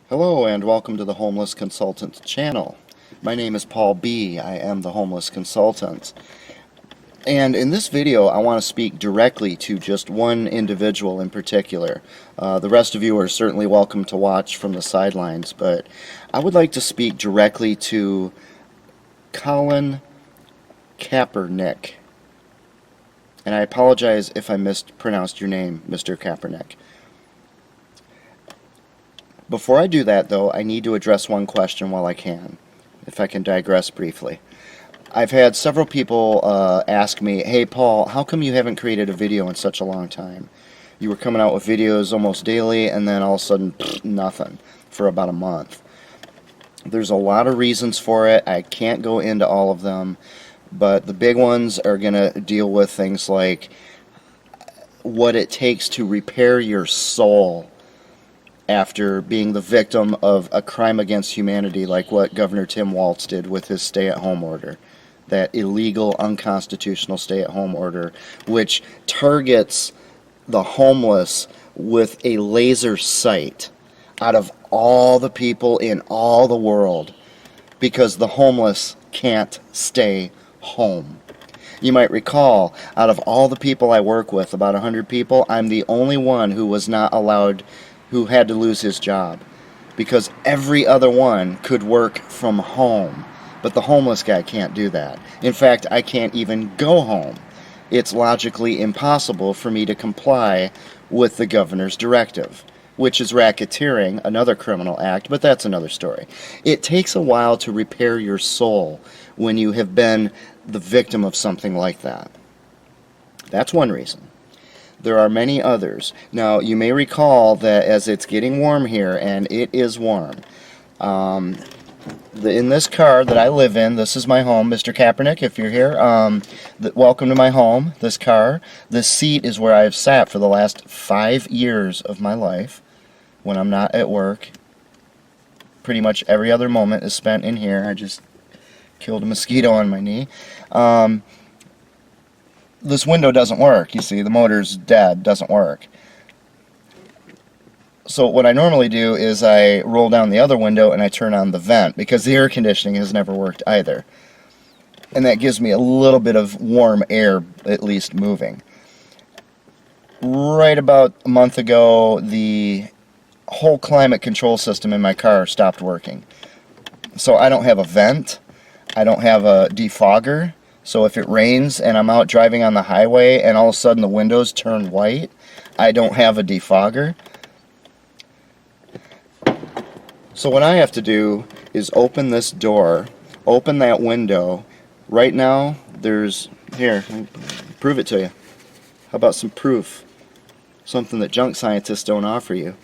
Hello and welcome to the Homeless Consultant channel. My name is Paul B. I am the Homeless Consultant. And in this video I want to speak directly to just one individual in particular. The rest of you are certainly welcome to watch from the sidelines, but I would like to speak directly to Colin Kaepernick. And I apologize if I mispronounced your name, Mr. Kaepernick. Before I do that, though, I need to address one question while I can, if I can digress briefly. I've had several people ask me, hey Paul, how come you haven't created a video in such a long time? You were coming out with videos almost daily, and then all of a sudden, nothing, for about a month. There's a lot of reasons for it. I can't go into all of them, but the big ones are going to deal with things like what it takes to repair your soul after being the victim of a crime against humanity like what Governor Tim Walz did with his stay-at-home order. That illegal, unconstitutional stay-at-home order, which targets the homeless with a laser sight out of all the people in all the world, because the homeless can't stay home. You might recall, out of all the people I work with, about 100 people, I'm the only one who was not allowed, who had to lose his job, because every other one could work from home, but the homeless guy can't do that. In fact, I can't even go home. It's logically impossible for me to comply with the governor's directive, which is racketeering, another criminal act, but that's another story. It takes a while to repair your soul when you have been the victim of something like that. That's one reason. There are many others. Now, you may recall that as it's getting warm here, and it is warm, in this car that I live in, this is my home, Mr. Kaepernick, if you're here, welcome to my home, this car. This seat is where I've sat for the last 5 years of my life when I'm not at work. Pretty much every other moment is spent in here. I just killed a mosquito on my knee. This window doesn't work, you see, the motor's dead, doesn't work. So what I normally do is I roll down the other window and I turn on the vent, because the air conditioning has never worked either. And that gives me a little bit of warm air, at least moving. Right about a month ago, the whole climate control system in my car stopped working. So I don't have a vent, I don't have a defogger. So if it rains and I'm out driving on the highway and all of a sudden the windows turn white, I don't have a defogger. So what I have to do is open this door, open that window. Right now, here, I'll prove it to you. How about some proof? Something that junk scientists don't offer you.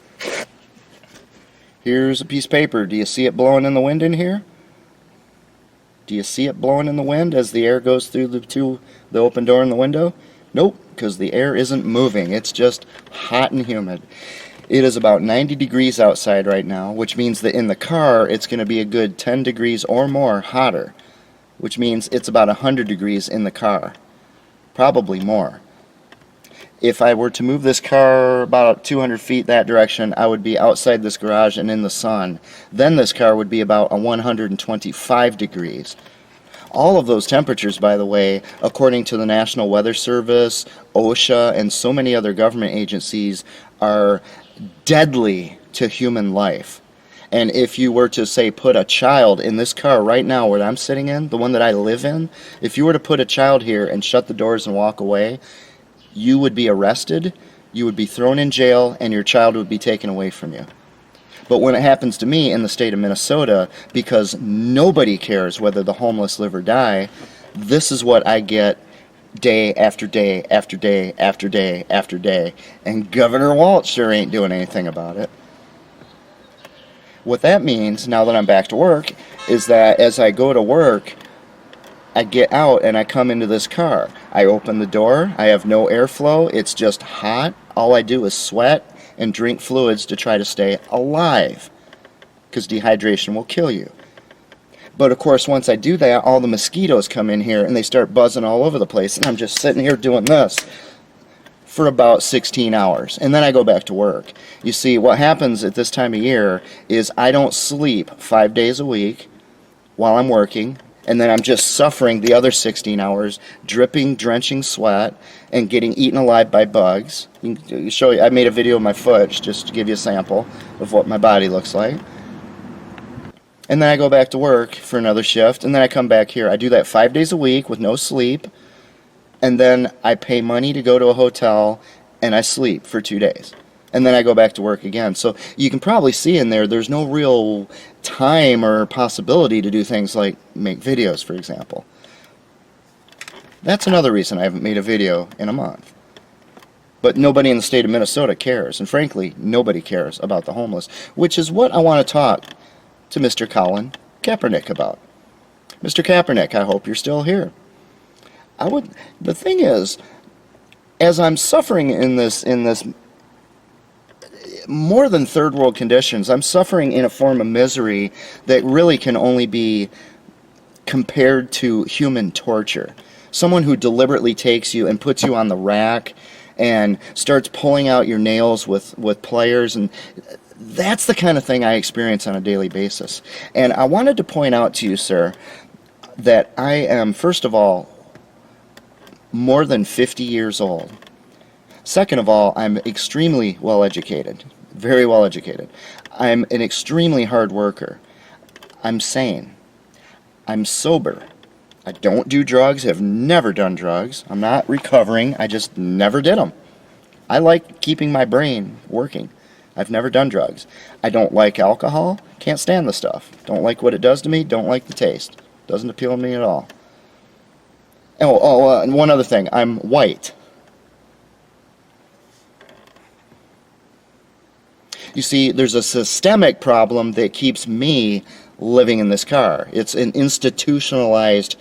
Here's a piece of paper. Do you see it blowing in the wind in here? Do you see it blowing in the wind as the air goes through the open door in the window? Nope, because the air isn't moving. It's just hot and humid. It is about 90 degrees outside right now, which means that in the car it's going to be a good 10 degrees or more hotter, which means it's about 100 degrees in the car. Probably more. If I were to move this car about 200 feet that direction, I would be outside this garage and in the sun. Then this car would be about 125 degrees. All of those temperatures, by the way, according to the National Weather Service, OSHA, and so many other government agencies, are deadly to human life. And if you were to, say, put a child in this car right now where I'm sitting in, the one that I live in, if you were to put a child here and shut the doors and walk away, you would be arrested, you would be thrown in jail, and your child would be taken away from you. But when it happens to me in the state of Minnesota, because nobody cares whether the homeless live or die, this is what I get day after day after day after day after day. And Governor Walz sure ain't doing anything about it. What that means, now that I'm back to work, is that as I go to work, I get out and I come into this car. I open the door, I have no airflow, it's just hot. All I do is sweat and drink fluids to try to stay alive, because dehydration will kill you. But of course, once I do that, all the mosquitoes come in here and they start buzzing all over the place, and I'm just sitting here doing this for about 16 hours, and then I go back to work. You see, what happens at this time of year is I don't sleep 5 days a week while I'm working, and then I'm just suffering the other 16 hours, dripping, drenching sweat, and getting eaten alive by bugs. Show you, I made a video of my foot just to give you a sample of what my body looks like. And then I go back to work for another shift, and then I come back here. I do that 5 days a week with no sleep, and then I pay money to go to a hotel, and I sleep for 2 days. And then I go back to work again. So you can probably see in there, there's no real time or possibility to do things like make videos, for example. That's another reason I haven't made a video in a month. But nobody in the state of Minnesota cares, and frankly, nobody cares about the homeless, which is what I want to talk to Mr. Colin Kaepernick about. Mr. Kaepernick, I hope you're still here. The thing is, as I'm suffering in this more than third world conditions, I'm suffering in a form of misery that really can only be compared to human torture. Someone who deliberately takes you and puts you on the rack and starts pulling out your nails with pliers, and that's the kind of thing I experience on a daily basis. And I wanted to point out to you, sir, that I am, first of all, more than 50 years old. Second of all, I'm extremely well educated, very well educated. I'm an extremely hard worker. I'm sane. I'm sober. I don't do drugs, have never done drugs. I'm not recovering, I just never did them. I like keeping my brain working. I've never done drugs. I don't like alcohol, can't stand the stuff. Don't like what it does to me, don't like the taste. Doesn't appeal to me at all. And one other thing, I'm white. You see, there's a systemic problem that keeps me living in this car. It's an institutionalized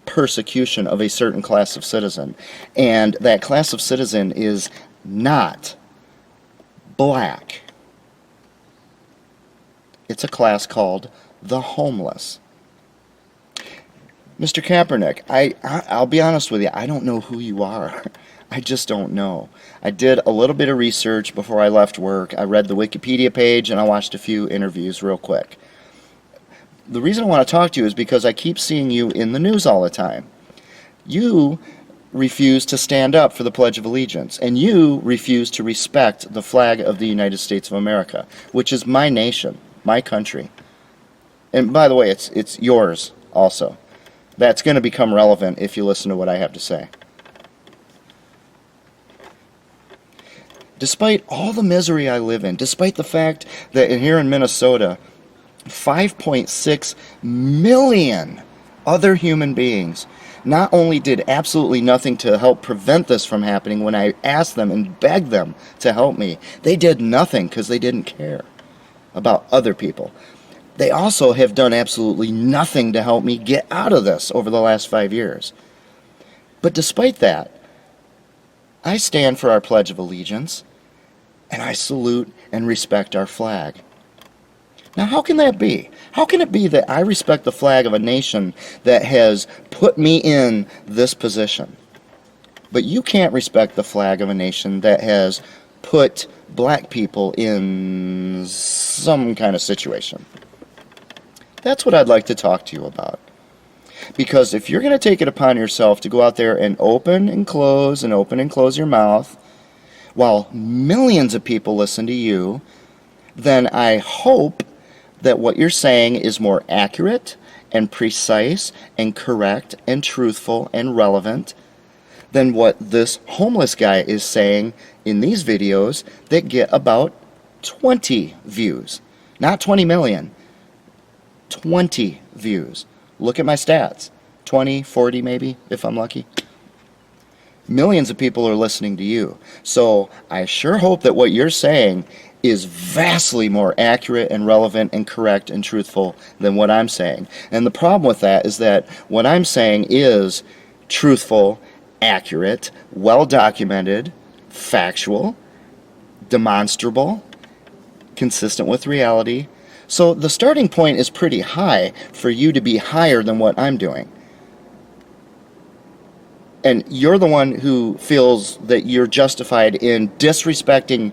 persecution of a certain class of citizen. And that class of citizen is not black. It's a class called the homeless. Mr. Kaepernick, I'll be honest with you, I don't know who you are. I just don't know. I did a little bit of research before I left work. I read the Wikipedia page and I watched a few interviews real quick. The reason I want to talk to you is because I keep seeing you in the news all the time. You refuse to stand up for the Pledge of Allegiance, and you refuse to respect the flag of the United States of America, which is my nation, my country. And by the way, it's yours also. That's going to become relevant if you listen to what I have to say. Despite all the misery I live in, despite the fact that here in Minnesota, 5.6 million other human beings not only did absolutely nothing to help prevent this from happening when I asked them and begged them to help me, they did nothing because they didn't care about other people. They also have done absolutely nothing to help me get out of this over the last 5 years. But despite that, I stand for our Pledge of Allegiance, and I salute and respect our flag. Now, how can that be? How can it be that I respect the flag of a nation that has put me in this position, but you can't respect the flag of a nation that has put black people in some kind of situation? That's what I'd like to talk to you about. Because if you're going to take it upon yourself to go out there and open and close your mouth while millions of people listen to you, then I hope that what you're saying is more accurate and precise and correct and truthful and relevant than what this homeless guy is saying in these videos that get about 20 views. Not 20 million. 20 views. Look at my stats. 20, 40 maybe, if I'm lucky. Millions of people are listening to you. So I sure hope that what you're saying is vastly more accurate and relevant and correct and truthful than what I'm saying. And the problem with that is that what I'm saying is truthful, accurate, well documented, factual, demonstrable, consistent with reality. So the starting point is pretty high for you to be higher than what I'm doing. And you're the one who feels that you're justified in disrespecting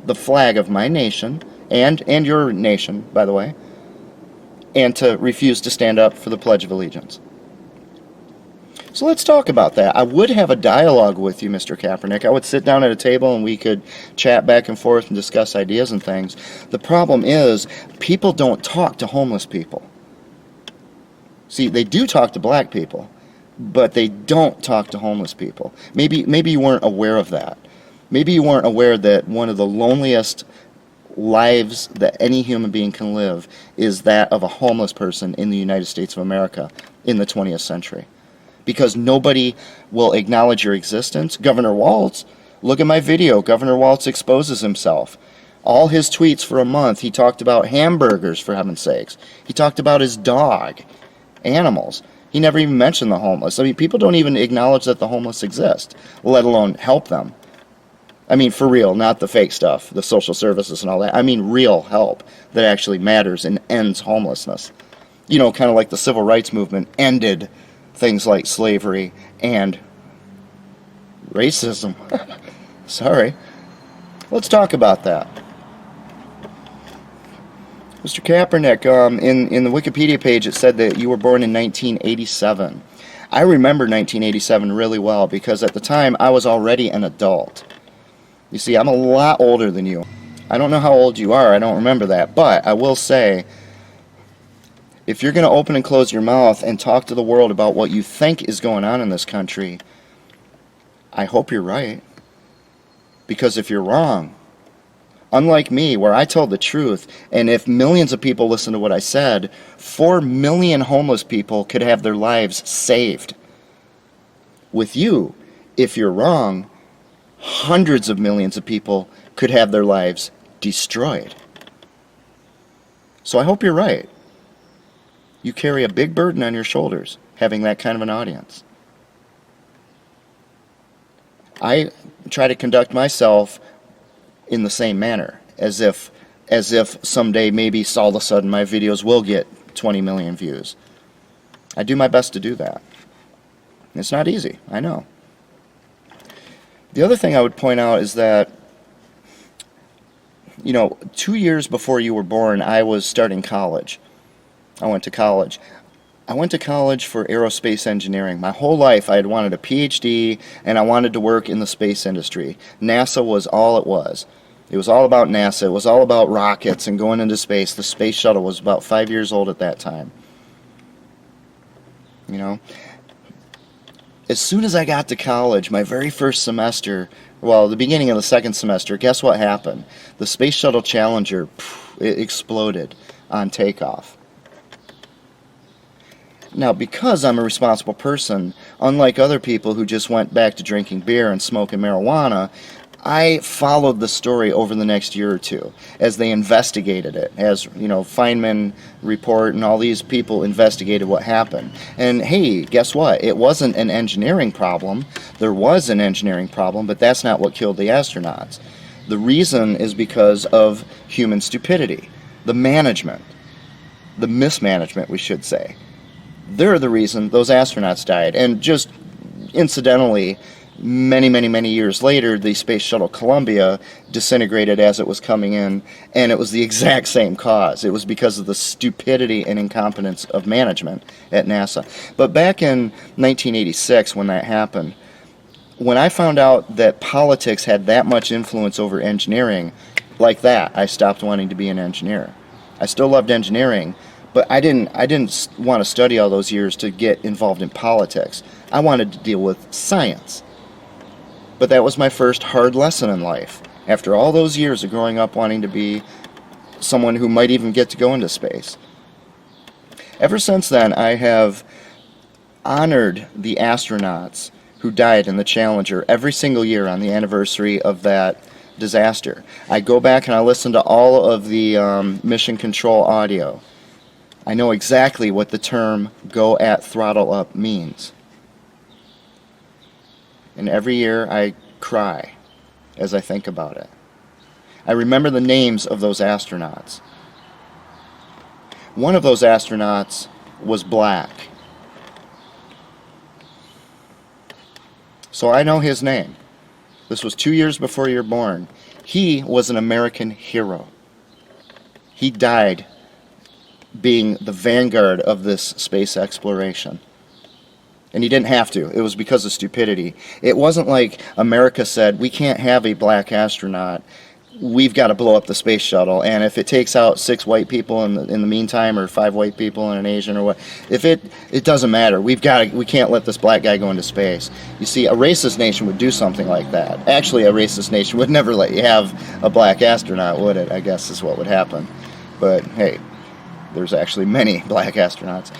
the flag of my nation and your nation, by the way, and to refuse to stand up for the Pledge of Allegiance. So let's talk about that. I would have a dialogue with you, Mr. Kaepernick. I would sit down at a table and we could chat back and forth and discuss ideas and things. The problem is, people don't talk to homeless people. See, they do talk to black people, but they don't talk to homeless people. Maybe you weren't aware of that. Maybe you weren't aware that one of the loneliest lives that any human being can live is that of a homeless person in the United States of America in the 20th century. Because nobody will acknowledge your existence. Governor Walz, look at my video. Governor Walz exposes himself. All his tweets for a month, he talked about hamburgers, for heaven's sakes. He talked about his dog, animals. He never even mentioned the homeless. I mean, people don't even acknowledge that the homeless exist, let alone help them. I mean, for real, not the fake stuff, the social services and all that. I mean real help that actually matters and ends homelessness. You know, kind of like the civil rights movement ended things like slavery and racism. Sorry. Let's talk about that. Mr. Kaepernick, in the Wikipedia page it said that you were born in 1987. I remember 1987 really well because at the time I was already an adult. You see, I'm a lot older than you. I don't know how old you are, I don't remember that, but I will say, if you're going to open and close your mouth and talk to the world about what you think is going on in this country, I hope you're right. Because if you're wrong, unlike me, where I told the truth, and if millions of people listen to what I said, 4 million homeless people could have their lives saved. With you, if you're wrong, hundreds of millions of people could have their lives destroyed. So I hope you're right. You carry a big burden on your shoulders, having that kind of an audience. I try to conduct myself in the same manner, as if someday maybe all of a sudden my videos will get 20 million views. I do my best to do that. It's not easy, I know. The other thing I would point out is that, 2 years before you were born, I was starting college. I went to college. I went to college for aerospace engineering. My whole life I had wanted a PhD and I wanted to work in the space industry. NASA was all it was. It was all about NASA. It was all about rockets and going into space. The space shuttle was about 5 years old at that time. As soon as I got to college, my very first semester, the beginning of the second semester, guess what happened? The Space Shuttle Challenger, it exploded on takeoff. Now, because I'm a responsible person, unlike other people who just went back to drinking beer and smoking marijuana, I followed the story over the next year or two as they investigated it, as, Feynman report and all these people investigated what happened. And hey, guess what? It wasn't an engineering problem. There was an engineering problem, but that's not what killed the astronauts. The reason is because of human stupidity, the management, the mismanagement, we should say. They're the reason those astronauts died. And just incidentally, many years later, the Space Shuttle Columbia disintegrated as it was coming in, and it was the exact same cause. It was because of the stupidity and incompetence of management at NASA. But back in 1986, when that happened, when I found out that politics had that much influence over engineering, like that, I stopped wanting to be an engineer. I still loved engineering, but I didn't want to study all those years to get involved in politics. I wanted to deal with science. But that was my first hard lesson in life. After all those years of growing up wanting to be someone who might even get to go into space. Ever since then, I have honored the astronauts who died in the Challenger every single year on the anniversary of that disaster. I go back and I listen to all of the mission control audio. I know exactly what the term "go at throttle up" means. And every year I cry as I think about it. I remember the names of those astronauts. One of those astronauts was black. So I know his name. This was 2 years before you were born. He was an American hero. He died being the vanguard of this space exploration. And he didn't have to. It was because of stupidity. It wasn't like America said, we can't have a black astronaut. We've got to blow up the space shuttle. And if it takes out 6 white people in the meantime, or 5 white people and an Asian or what, if it doesn't matter. We can't let this black guy go into space. You see, a racist nation would do something like that. Actually, a racist nation would never let you have a black astronaut, would it? I guess is what would happen. But hey, there's actually many black astronauts.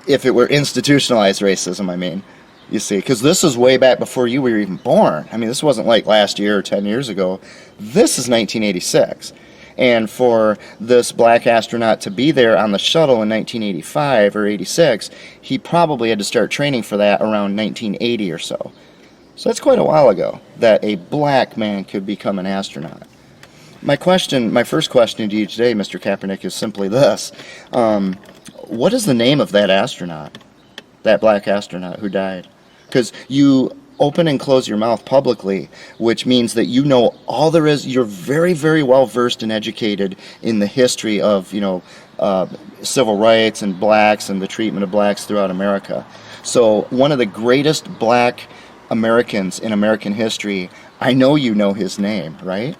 If it were institutionalized racism, I mean, you see, because this is way back before you were even born. I mean, this wasn't like last year or 10 years ago. This is 1986. And for this black astronaut to be there on the shuttle in 1985 or 86, he probably had to start training for that around 1980 or so. So that's quite a while ago that a black man could become an astronaut. My first question to you today, Mr. Kaepernick, is simply this. What is the name of that astronaut, that black astronaut who died? Because you open and close your mouth publicly, which means that you know all there is. You're very, very well versed and educated in the history of, civil rights and blacks and the treatment of blacks throughout America. So one of the greatest black Americans in American history, I know you know his name, right?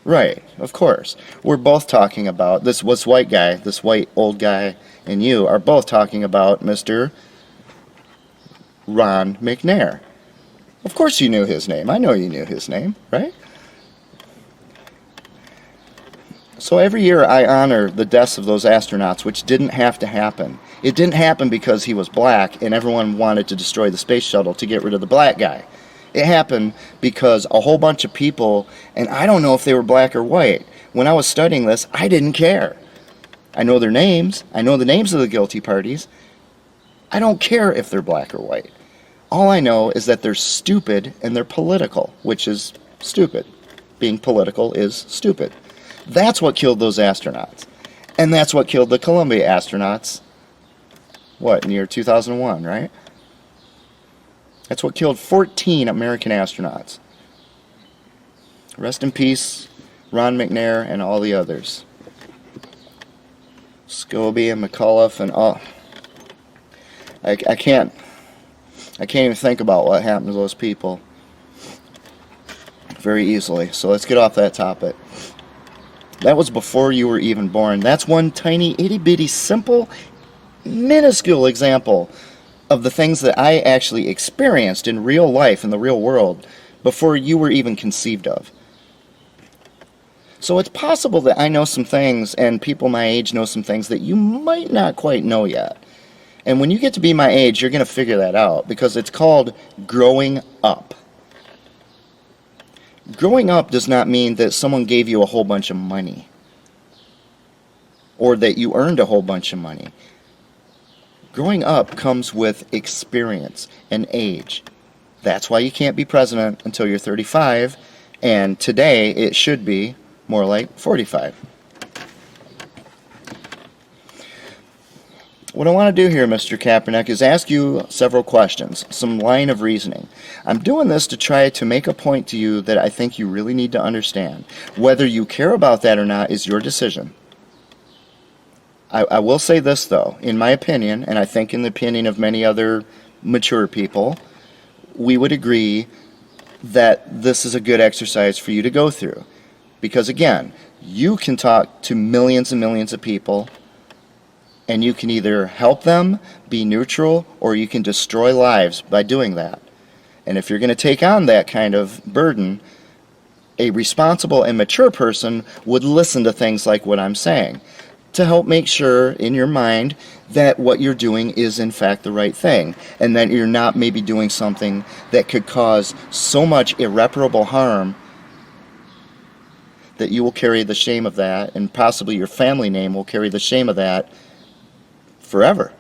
Right, of course. We're both talking about this white guy, this white old guy, and you are both talking about Mr. Ron McNair. Of course you knew his name. I know you knew his name, right? So every year I honor the deaths of those astronauts, which didn't have to happen. It didn't happen because he was black and everyone wanted to destroy the space shuttle to get rid of the black guy. It happened because a whole bunch of people, and I don't know if they were black or white. When I was studying this, I didn't care. I know their names. I know the names of the guilty parties. I don't care if they're black or white. All I know is that they're stupid and they're political, which is stupid. Being political is stupid. That's what killed those astronauts. And that's what killed the Columbia astronauts, in the year 2001, right? That's what killed 14 American astronauts. Rest in peace, Ron McNair and all the others. Scobie and McCullough and all. I can't even think about what happened to those people very easily. So let's get off that topic. That was before you were even born. That's one tiny, itty-bitty, simple, minuscule example of the things that I actually experienced in real life, in the real world, before you were even conceived of. So it's possible that I know some things, and people my age know some things that you might not quite know yet. And when you get to be my age, you're going to figure that out, because it's called growing up. Growing up does not mean that someone gave you a whole bunch of money, or that you earned a whole bunch of money. Growing up comes with experience and age. That's why you can't be president until you're 35, and today it should be more like 45. What I want to do here, Mr. Kaepernick, is ask you several questions, some line of reasoning. I'm doing this to try to make a point to you that I think you really need to understand. Whether you care about that or not is your decision. I will say this, though. In my opinion, and I think in the opinion of many other mature people, we would agree that this is a good exercise for you to go through. Because, again, you can talk to millions and millions of people, and you can either help them, be neutral, or you can destroy lives by doing that. And if you're going to take on that kind of burden, a responsible and mature person would listen to things like what I'm saying, to help make sure in your mind that what you're doing is in fact the right thing, and that you're not maybe doing something that could cause so much irreparable harm that you will carry the shame of that, and possibly your family name will carry the shame of that forever.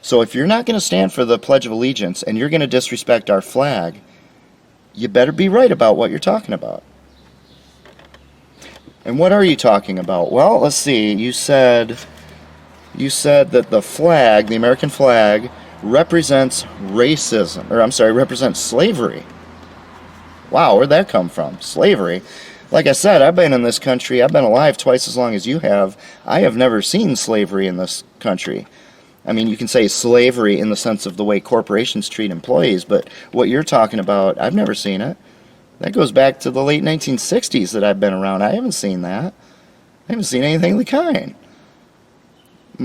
So if you're not going to stand for the Pledge of Allegiance and you're going to disrespect our flag, you better be right about what you're talking about. And what are you talking about? Well, let's see. You said You said that the flag, the American flag, represents racism, or I'm sorry, represents slavery. Wow, where'd that come from? Slavery. Like I said, I've been in this country, I've been alive twice as long as you have. I have never seen slavery in this country. I mean, you can say slavery in the sense of the way corporations treat employees, but what you're talking about, I've never seen it. That goes back to the late 1960s that I've been around. I haven't seen that. I haven't seen anything of the kind.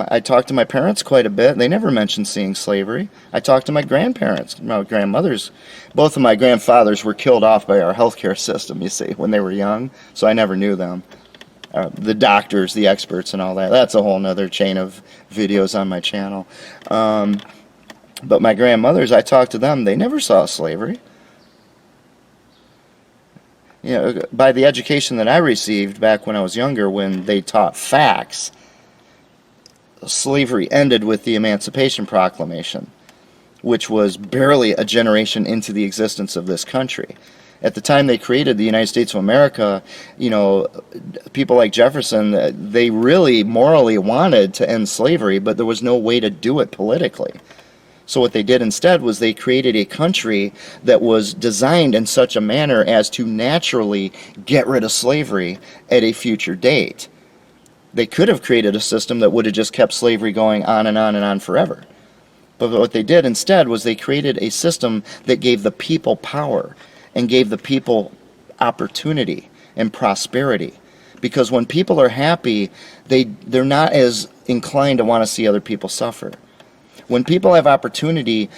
I talked to my parents quite a bit. They never mentioned seeing slavery. I talked to my grandparents, my grandmothers. Both of my grandfathers were killed off by our healthcare system, you see, when they were young, so I never knew them. The doctors, the experts, and all that. That's a whole nother chain of videos on my channel. But my grandmothers, I talked to them, they never saw slavery. You know, by the education that I received back when I was younger, when they taught facts, slavery ended with the Emancipation Proclamation, which was barely a generation into the existence of this country. At the time they created the United States of America, you know, people like Jefferson, they really morally wanted to end slavery, but there was no way to do it politically. So what they did instead was they created a country that was designed in such a manner as to naturally get rid of slavery at a future date. They could have created a system that would have just kept slavery going on and on and on forever. But what they did instead was they created a system that gave the people power and gave the people opportunity and prosperity. Because when people are happy, they're not as inclined to want to see other people suffer. When people have opportunity,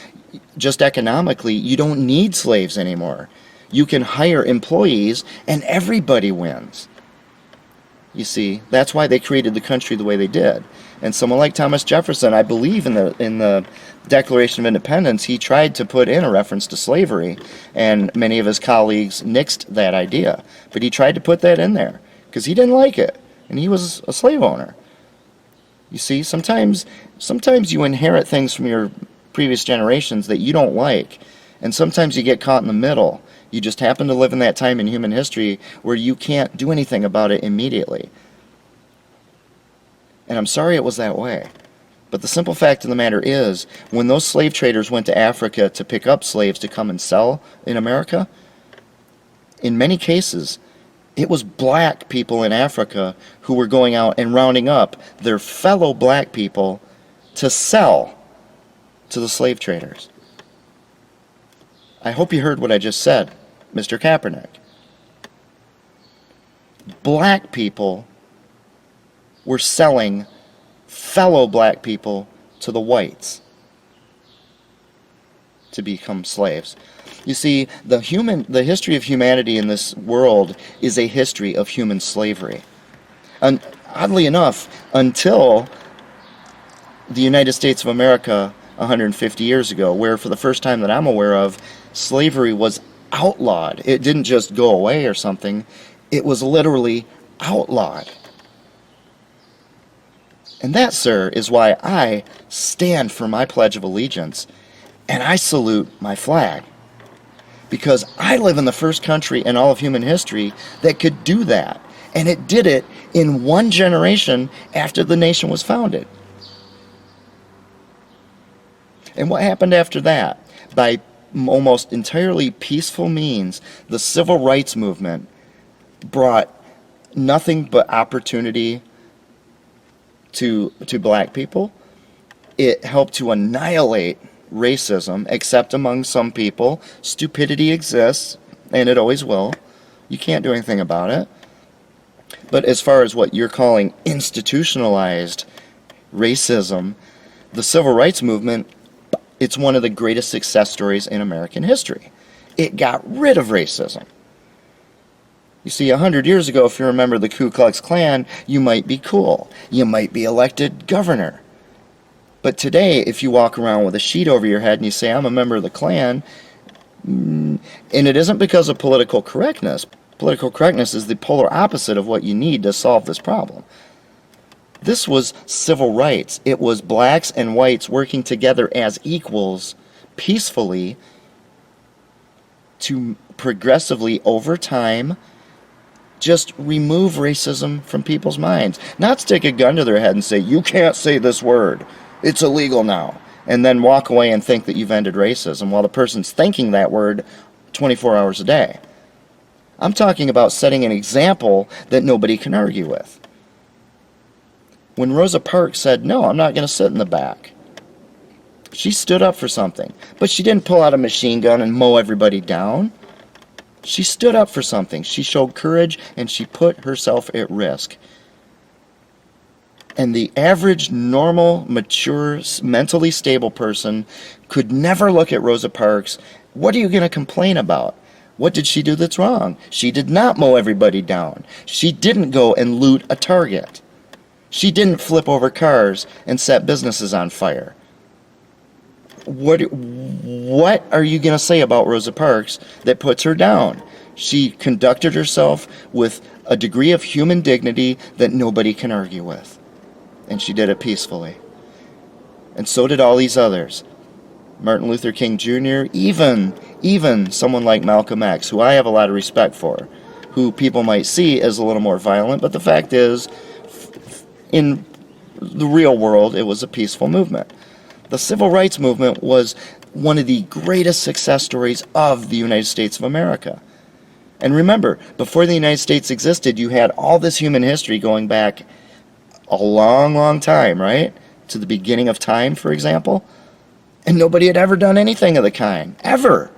just economically, you don't need slaves anymore. You can hire employees and everybody wins. You see, that's why they created the country the way they did. And someone like Thomas Jefferson, I believe in the Declaration of Independence, he tried to put in a reference to slavery, and many of his colleagues nixed that idea. But he tried to put that in there because he didn't like it, and he was a slave owner. You see, sometimes you inherit things from your previous generations that you don't like, and sometimes you get caught in the middle. You just happen to live in that time in human history where you can't do anything about it immediately. And I'm sorry it was that way. But the simple fact of the matter is, when those slave traders went to Africa to pick up slaves to come and sell in America, in many cases, it was black people in Africa who were going out and rounding up their fellow black people to sell to the slave traders. I hope you heard what I just said, Mr. Kaepernick. Black people were selling fellow black people to the whites to become slaves. You see, the history of humanity in this world is a history of human slavery. And oddly enough, until the United States of America 150 years ago, where for the first time that I'm aware of, slavery was outlawed. It didn't just go away or something. It was literally outlawed. And that, sir, is why I stand for my Pledge of Allegiance and I salute my flag. Because I live in the first country in all of human history that could do that. And it did it in one generation after the nation was founded. And what happened after that? By almost entirely peaceful means, the civil rights movement brought nothing but opportunity to black people. It helped to annihilate racism, except among some people. Stupidity exists, and it always will. You can't do anything about it. But as far as what you're calling institutionalized racism, the civil rights movement, it's one of the greatest success stories in American history. It got rid of racism. You see, 100 years ago, if you remember the Ku Klux Klan, you might be cool. You might be elected governor. But today, if you walk around with a sheet over your head and you say, I'm a member of the Klan, and it isn't because of political correctness. Political correctness is the polar opposite of what you need to solve this problem. This was civil rights. It was blacks and whites working together as equals, peacefully, to progressively, over time, Just remove racism from people's minds. Not stick a gun to their head and say, you can't say this word. It's illegal now. And then walk away and think that you've ended racism while the person's thinking that word 24 hours a day. I'm talking about setting an example that nobody can argue with. When Rosa Parks said, no, I'm not going to sit in the back, she stood up for something. But she didn't pull out a machine gun and mow everybody down. She stood up for something. She showed courage, and she put herself at risk. And the average, normal, mature, mentally stable person could never look at Rosa Parks. What are you going to complain about? What did she do that's wrong? She did not mow everybody down. She didn't go and loot a Target. She didn't flip over cars and set businesses on fire. What are you going to say about Rosa Parks that puts her down? She conducted herself with a degree of human dignity that nobody can argue with. And she did it peacefully. And so did all these others. Martin Luther King Jr., even someone like Malcolm X, who I have a lot of respect for, who people might see as a little more violent, but the fact is, in the real world, it was a peaceful movement. The Civil Rights Movement was one of the greatest success stories of the United States of America. And remember, before the United States existed, you had all this human history going back a long, long time, right? To the beginning of time, for example. And nobody had ever done anything of the kind, ever.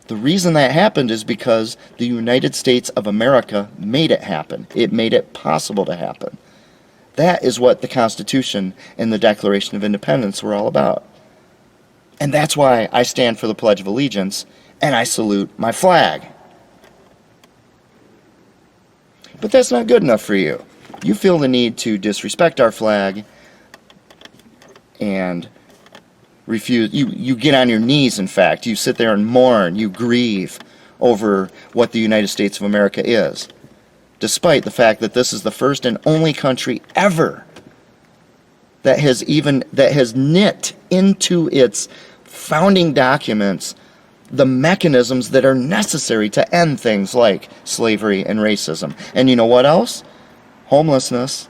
The reason that happened is because the United States of America made it happen. It made it possible to happen. That is what the Constitution and the Declaration of Independence were all about. And that's why I stand for the Pledge of Allegiance and I salute my flag. But that's not good enough for you. You feel the need to disrespect our flag and refuse. You get on your knees, in fact. You sit there and mourn. You grieve over what the United States of America is, despite the fact that this is the first and only country ever that has knit into its founding documents the mechanisms that are necessary to end things like slavery and racism. And you know what else? Homelessness.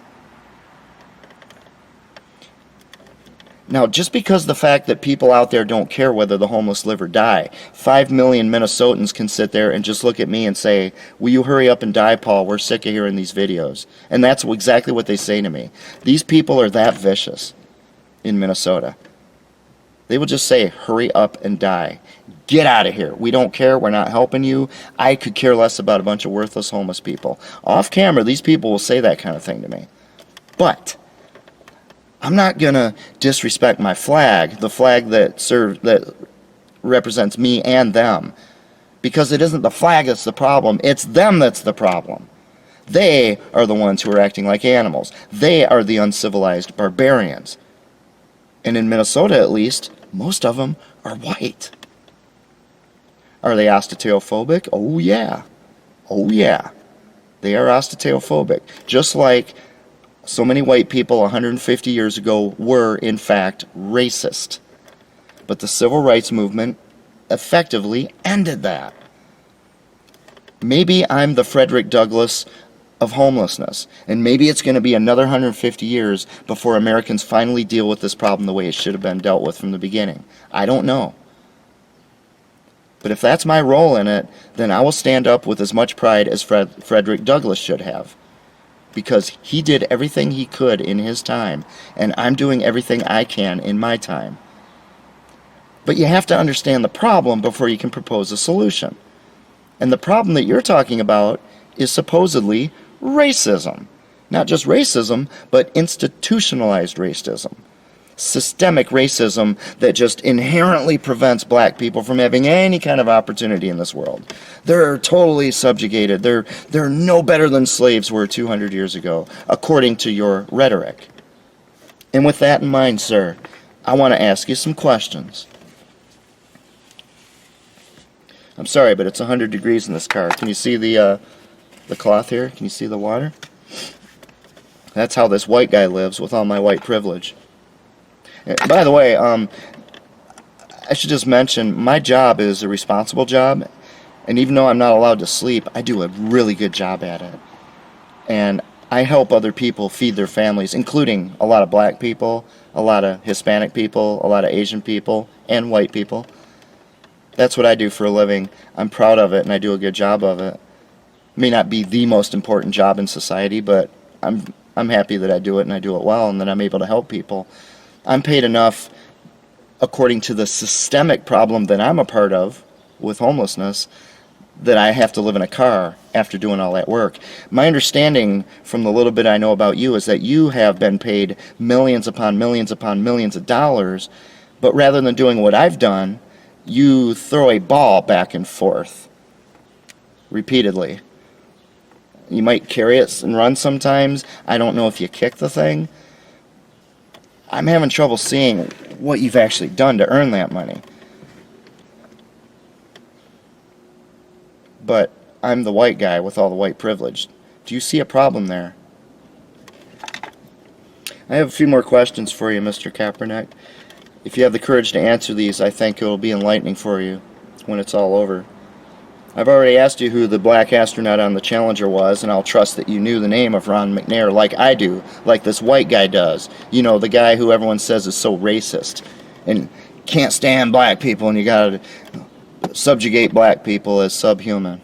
Now, just because the fact that people out there don't care whether the homeless live or die, 5 million Minnesotans can sit there and just look at me and say, will you hurry up and die, Paul? We're sick of hearing these videos. And that's exactly what they say to me. These people are that vicious in Minnesota. They will just say, hurry up and die. Get out of here. We don't care. We're not helping you. I could care less about a bunch of worthless homeless people. Off camera, these people will say that kind of thing to me. But I'm not going to disrespect my flag, the flag that represents me and them, because it isn't the flag that's the problem. It's them that's the problem. They are the ones who are acting like animals. They are the uncivilized barbarians. And in Minnesota, at least, most of them are white. Are they osteophobic? Oh, yeah. Oh, yeah. They are osteophobic. Just like so many white people 150 years ago were, in fact, racist. But the Civil Rights Movement effectively ended that. Maybe I'm the Frederick Douglass of homelessness, and maybe it's going to be another 150 years before Americans finally deal with this problem the way it should have been dealt with from the beginning. I don't know. But if that's my role in it, then I will stand up with as much pride as Frederick Douglass should have. Because he did everything he could in his time, and I'm doing everything I can in my time. But you have to understand the problem before you can propose a solution. And the problem that you're talking about is supposedly racism. Not just racism, but institutionalized racism. Systemic racism that just inherently prevents black people from having any kind of opportunity in this world. They're totally subjugated. They're no better than slaves were 200 years ago, according to your rhetoric. And with that in mind, sir, I want to ask you some questions. I'm sorry, but it's 100 degrees in this car. Can you see the cloth here? Can you see the water? That's how this white guy lives with all my white privilege. By the way, I should just mention, my job is a responsible job, And even though I'm not allowed to sleep, I do a really good job at it. And I help other people feed their families, including a lot of black people, a lot of Hispanic people, a lot of Asian people, and white people. That's what I do for a living. I'm proud of it, and I do a good job of it. It may not be the most important job in society, but I'm happy that I do it, and I do it well, and that I'm able to help people. I'm paid enough according to the systemic problem that I'm a part of with homelessness, that I have to live in a car after doing all that work. My understanding from the little bit I know about you is that you have been paid millions upon millions upon millions of dollars, but rather than doing what I've done, you throw a ball back and forth repeatedly. You might carry it and run sometimes. I don't know if you kick the thing. I'm having trouble seeing what you've actually done to earn that money. But I'm the white guy with all the white privilege. Do you see a problem there? I have a few more questions for you, Mr. Kaepernick. If you have the courage to answer these, I think it will be enlightening for you when it's all over. I've already asked you who the black astronaut on the Challenger was, and I'll trust that you knew the name of Ron McNair like I do, like this white guy does. You know, the guy who everyone says is so racist and can't stand black people, and you gotta subjugate black people as subhuman.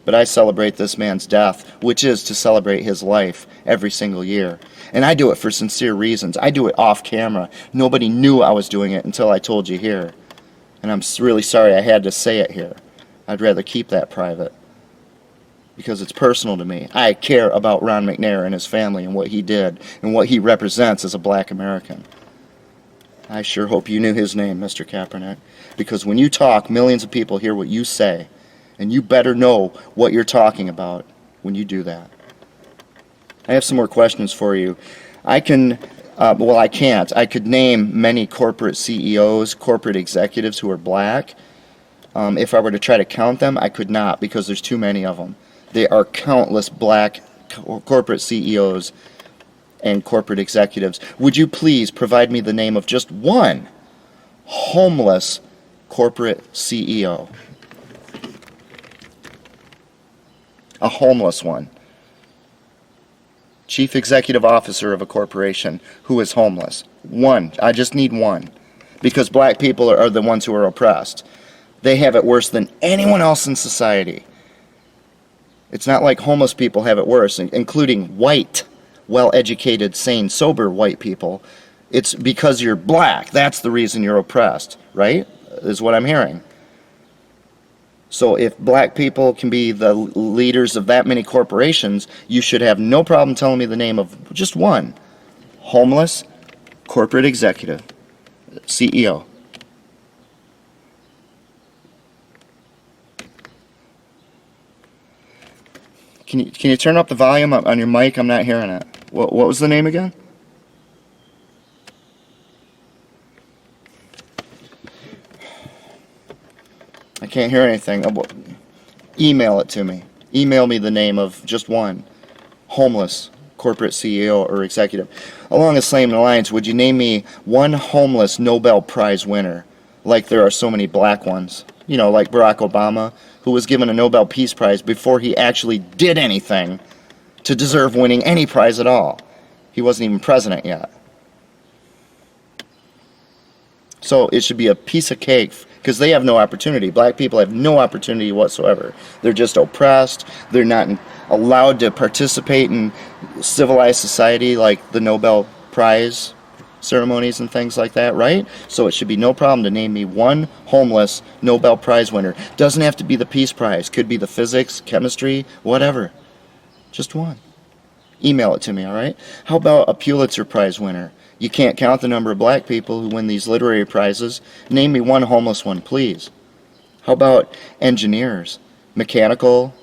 But I celebrate this man's death, which is to celebrate his life every single year. And I do it for sincere reasons. I do it off camera. Nobody knew I was doing it until I told you here. And I'm really sorry I had to say it here. I'd rather keep that private, because it's personal to me. I care about Ron McNair and his family and what he did and what he represents as a black American. I sure hope you knew his name, Mr. Kaepernick, because when you talk, millions of people hear what you say, and you better know what you're talking about when you do that. I have some more questions for you. I can't. I could name many corporate CEOs, corporate executives who are black. If I were to try to count them, I could not, because there's too many of them. There are countless black corporate CEOs and corporate executives. Would you please provide me the name of just one homeless corporate CEO? A homeless one. Chief executive officer of a corporation who is homeless. One. I just need one. Because black people are the ones who are oppressed. They have it worse than anyone else in society. It's not like homeless people have it worse, including white, well-educated, sane, sober white people. It's because you're black. That's the reason you're oppressed, right? Is what I'm hearing. So if black people can be the leaders of that many corporations, you should have no problem telling me the name of just one homeless corporate executive, CEO. Can you turn up the volume on your mic? I'm not hearing it. What was the name again? I can't hear anything. Email it to me. Email me the name of just one homeless corporate CEO or executive. Along the same lines, would you name me one homeless Nobel Prize winner, like there are so many black ones? You know, like Barack Obama, who was given a Nobel Peace Prize before he actually did anything to deserve winning any prize at all. He wasn't even president yet. So it should be a piece of cake, because they have no opportunity. Black people have no opportunity whatsoever. They're just oppressed. They're not allowed to participate in civilized society like the Nobel Prize ceremonies and things like that, right? So it should be no problem to name me one homeless Nobel Prize winner. Doesn't have to be the Peace Prize. Could be the physics, chemistry, whatever. Just one. Email it to me, all right? How about a Pulitzer Prize winner? You can't count the number of black people who win these literary prizes. Name me one homeless one, please. How about engineers? Mechanical,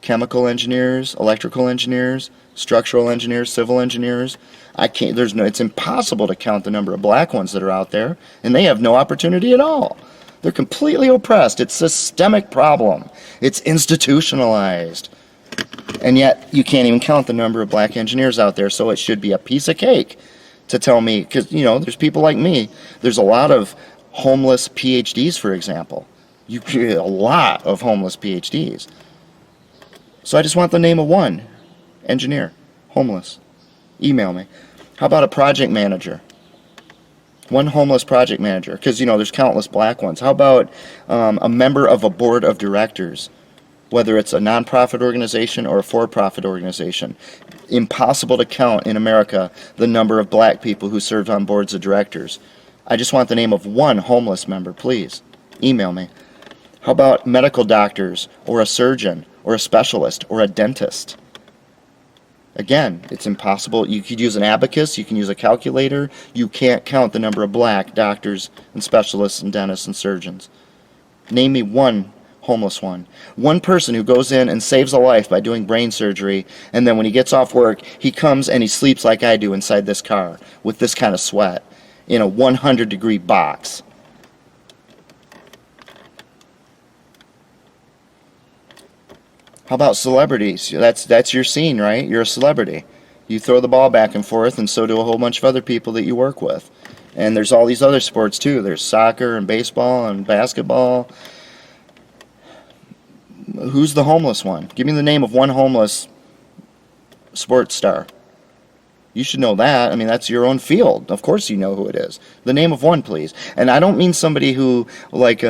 chemical engineers, electrical engineers, structural engineers, civil engineers. It's impossible to count the number of black ones that are out there, and they have no opportunity at all. They're completely oppressed. It's a systemic problem. It's institutionalized. And yet you can't even count the number of black engineers out there, so it should be a piece of cake to tell me, because, there's people like me. There's a lot of homeless PhDs, for example. You get a lot of homeless PhDs. So I just want the name of one engineer, homeless. Email me. How about a project manager? One homeless project manager, because there's countless black ones. How about a member of a board of directors, whether it's a nonprofit organization or a for-profit organization? Impossible to count in America the number of black people who served on boards of directors. I just want the name of one homeless member, please. Email me. How about medical doctors or a surgeon or a specialist or a dentist? Again, it's impossible. You could use an abacus, you can use a calculator. You can't count the number of black doctors and specialists and dentists and surgeons. Name me one homeless one. One person who goes in and saves a life by doing brain surgery, and then when he gets off work, he comes and he sleeps like I do inside this car with this kind of sweat in a 100-degree box. How about celebrities? That's your scene, right? You're a celebrity. You throw the ball back and forth, and so do a whole bunch of other people that you work with. And there's all these other sports too. There's soccer and baseball and basketball. Who's the homeless one? Give me the name of one homeless sports star. You should know that. I mean, that's your own field. Of course you know who it is. The name of one, please. And I don't mean somebody who, like,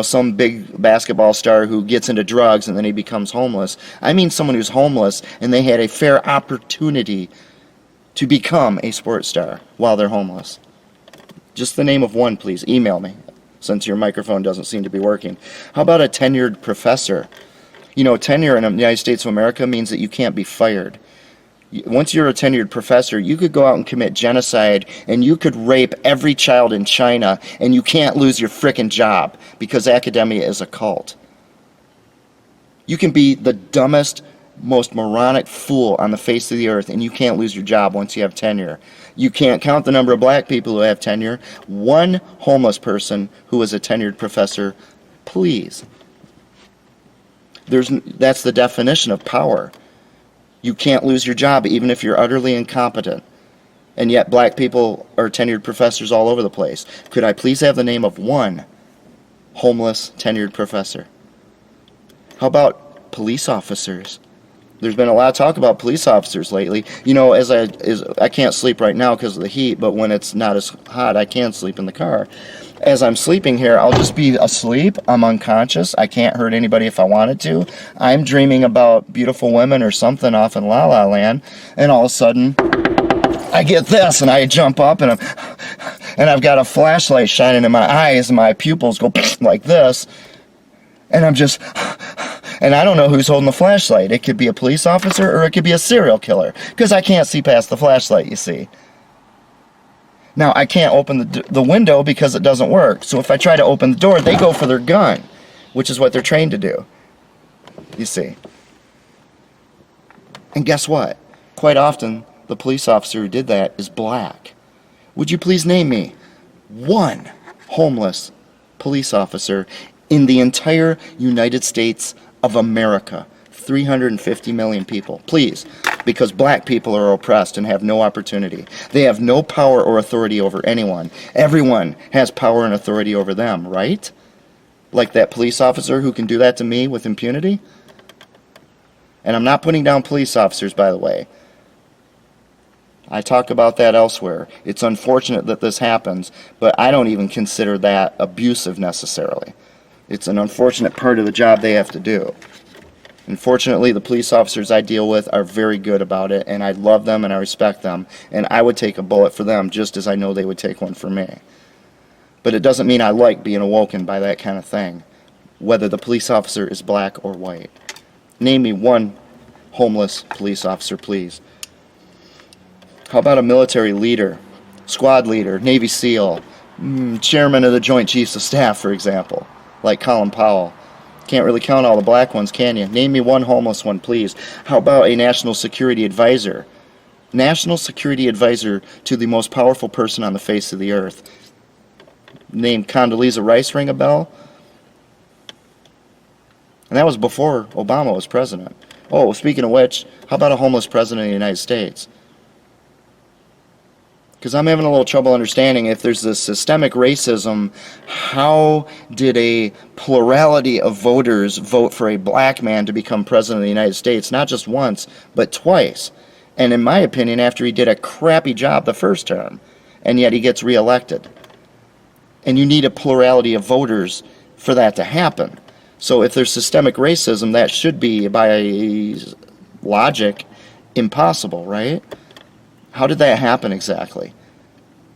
some big basketball star who gets into drugs and then he becomes homeless. I mean someone who's homeless and they had a fair opportunity to become a sports star while they're homeless. Just the name of one, please. Email me, since your microphone doesn't seem to be working. How about a tenured professor? Tenure in the United States of America means that you can't be fired. Once you're a tenured professor, you could go out and commit genocide, and you could rape every child in China, and you can't lose your frickin' job because academia is a cult. You can be the dumbest, most moronic fool on the face of the earth, and you can't lose your job once you have tenure. You can't count the number of black people who have tenure. One homeless person who is a tenured professor, please. That's the definition of power. You can't lose your job even if you're utterly incompetent. And yet black people are tenured professors all over the place. Could I please have the name of one homeless tenured professor? How about police officers? There's been a lot of talk about police officers lately. As I can't sleep right now because of the heat, but when it's not as hot, I can sleep in the car. As I'm sleeping here, I'll just be asleep. I'm unconscious. I can't hurt anybody if I wanted to. I'm dreaming about beautiful women or something off in La La Land, and all of a sudden, I get this, and I jump up, and I've got a flashlight shining in my eyes, and my pupils go like this, and and I don't know who's holding the flashlight. It could be a police officer, or it could be a serial killer, because I can't see past the flashlight, you see. Now, I can't open the window because it doesn't work. So if I try to open the door, they go for their gun, which is what they're trained to do, you see. And guess what? Quite often, the police officer who did that is black. Would you please name me one homeless police officer in the entire United States of America? 350 million people. Please. Because black people are oppressed and have no opportunity. They have no power or authority over anyone. Everyone has power and authority over them, right? Like that police officer who can do that to me with impunity? And I'm not putting down police officers, by the way. I talk about that elsewhere. It's unfortunate that this happens, but I don't even consider that abusive necessarily. It's an unfortunate part of the job they have to do. Unfortunately, the police officers I deal with are very good about it, and I love them and I respect them, and I would take a bullet for them just as I know they would take one for me. But it doesn't mean I like being awoken by that kind of thing, whether the police officer is black or white. Name me one homeless police officer, please. How about a military leader, squad leader, Navy SEAL, chairman of the Joint Chiefs of Staff, for example, like Colin Powell? Can't really count all the black ones, can you? Name me one homeless one, please. How about a national security advisor? National security advisor to the most powerful person on the face of the earth. Name Condoleezza Rice ring a bell? And that was before Obama was president. Oh, speaking of which, how about a homeless president of the United States? Because I'm having a little trouble understanding if there's this systemic racism, how did a plurality of voters vote for a black man to become president of the United States, not just once, but twice? And in my opinion, after he did a crappy job the first term, and yet he gets reelected. And you need a plurality of voters for that to happen. So if there's systemic racism, that should be, by logic, impossible, right? How did that happen exactly?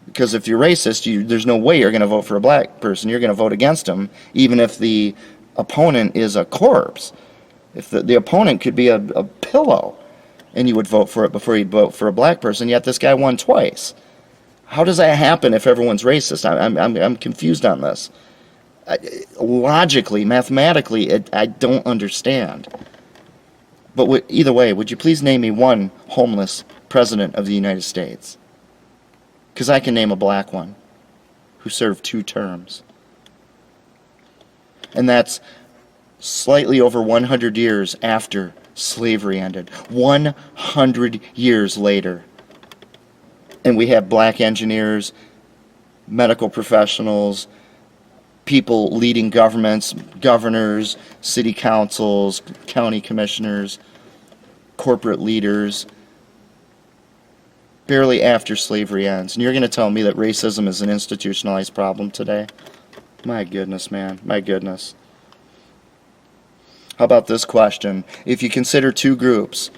Because if you're racist, there's no way you're going to vote for a black person. You're going to vote against him, even if the opponent is a corpse. If the opponent could be a pillow, and you would vote for it before you'd vote for a black person, yet this guy won twice. How does that happen if everyone's racist? I'm confused on this. Logically, mathematically, I don't understand. But either way, would you please name me one homeless president of the United States? Because I can name a black one who served 2 terms. And that's slightly over 100 years after slavery ended. 100 years later. And we have black engineers, medical professionals, people leading governments, governors, city councils, county commissioners, corporate leaders, barely after slavery ends. And you're going to tell me that racism is an institutionalized problem today? My goodness, man. My goodness. How about this question? If you consider 2 groups,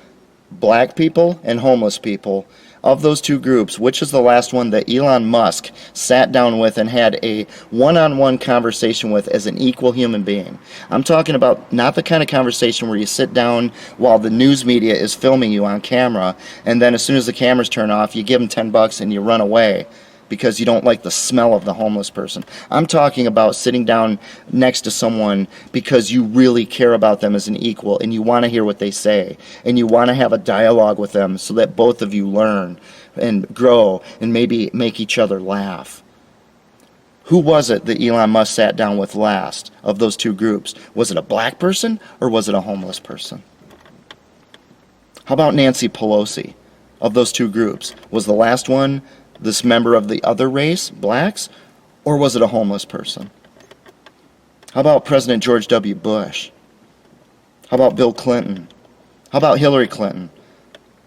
black people and homeless people, of those 2 groups, which is the last one that Elon Musk sat down with and had a one-on-one conversation with as an equal human being? I'm talking about not the kind of conversation where you sit down while the news media is filming you on camera, and then as soon as the cameras turn off, you give them $10 and you run away because you don't like the smell of the homeless person. I'm talking about sitting down next to someone because you really care about them as an equal and you want to hear what they say and you want to have a dialogue with them so that both of you learn and grow and maybe make each other laugh. Who was it that Elon Musk sat down with last of those 2 groups? Was it a black person or was it a homeless person? How about Nancy Pelosi? Of those 2 groups, was the last one this member of the other race, blacks, or was it a homeless person? How about President George W. Bush? How about Bill Clinton? How about Hillary Clinton?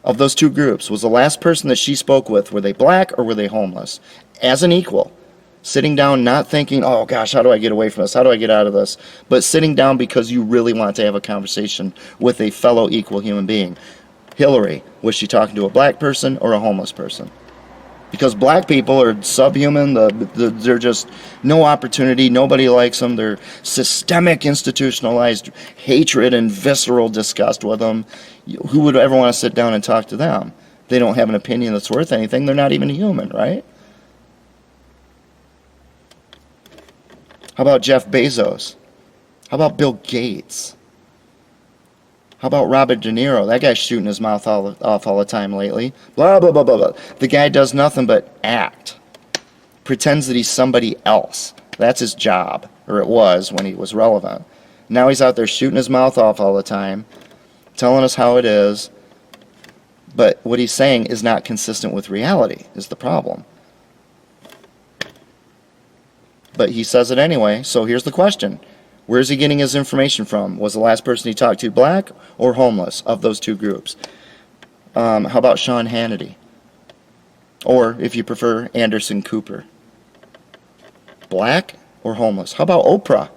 Of those 2 groups, was the last person that she spoke with, were they black or were they homeless? As an equal. Sitting down, not thinking, oh gosh, how do I get away from this? How do I get out of this? But sitting down because you really want to have a conversation with a fellow equal human being. Hillary, was she talking to a black person or a homeless person? Because black people are subhuman, they're just no opportunity, nobody likes them, they're systemic, institutionalized hatred and visceral disgust with them. Who would ever want to sit down and talk to them? They don't have an opinion that's worth anything, they're not even a human, right? How about Jeff Bezos? How about Bill Gates? How about Robert De Niro? That guy's shooting his mouth off all the time lately. Blah, blah, blah, blah, blah. The guy does nothing but act. Pretends that he's somebody else. That's his job. Or it was when he was relevant. Now he's out there shooting his mouth off all the time. Telling us how it is. But what he's saying is not consistent with reality, is the problem. But he says it anyway, so here's the question. Where's he getting his information from? Was the last person he talked to black or homeless of those 2 groups? How about Sean Hannity? Or, if you prefer, Anderson Cooper. Black or homeless? How about Oprah?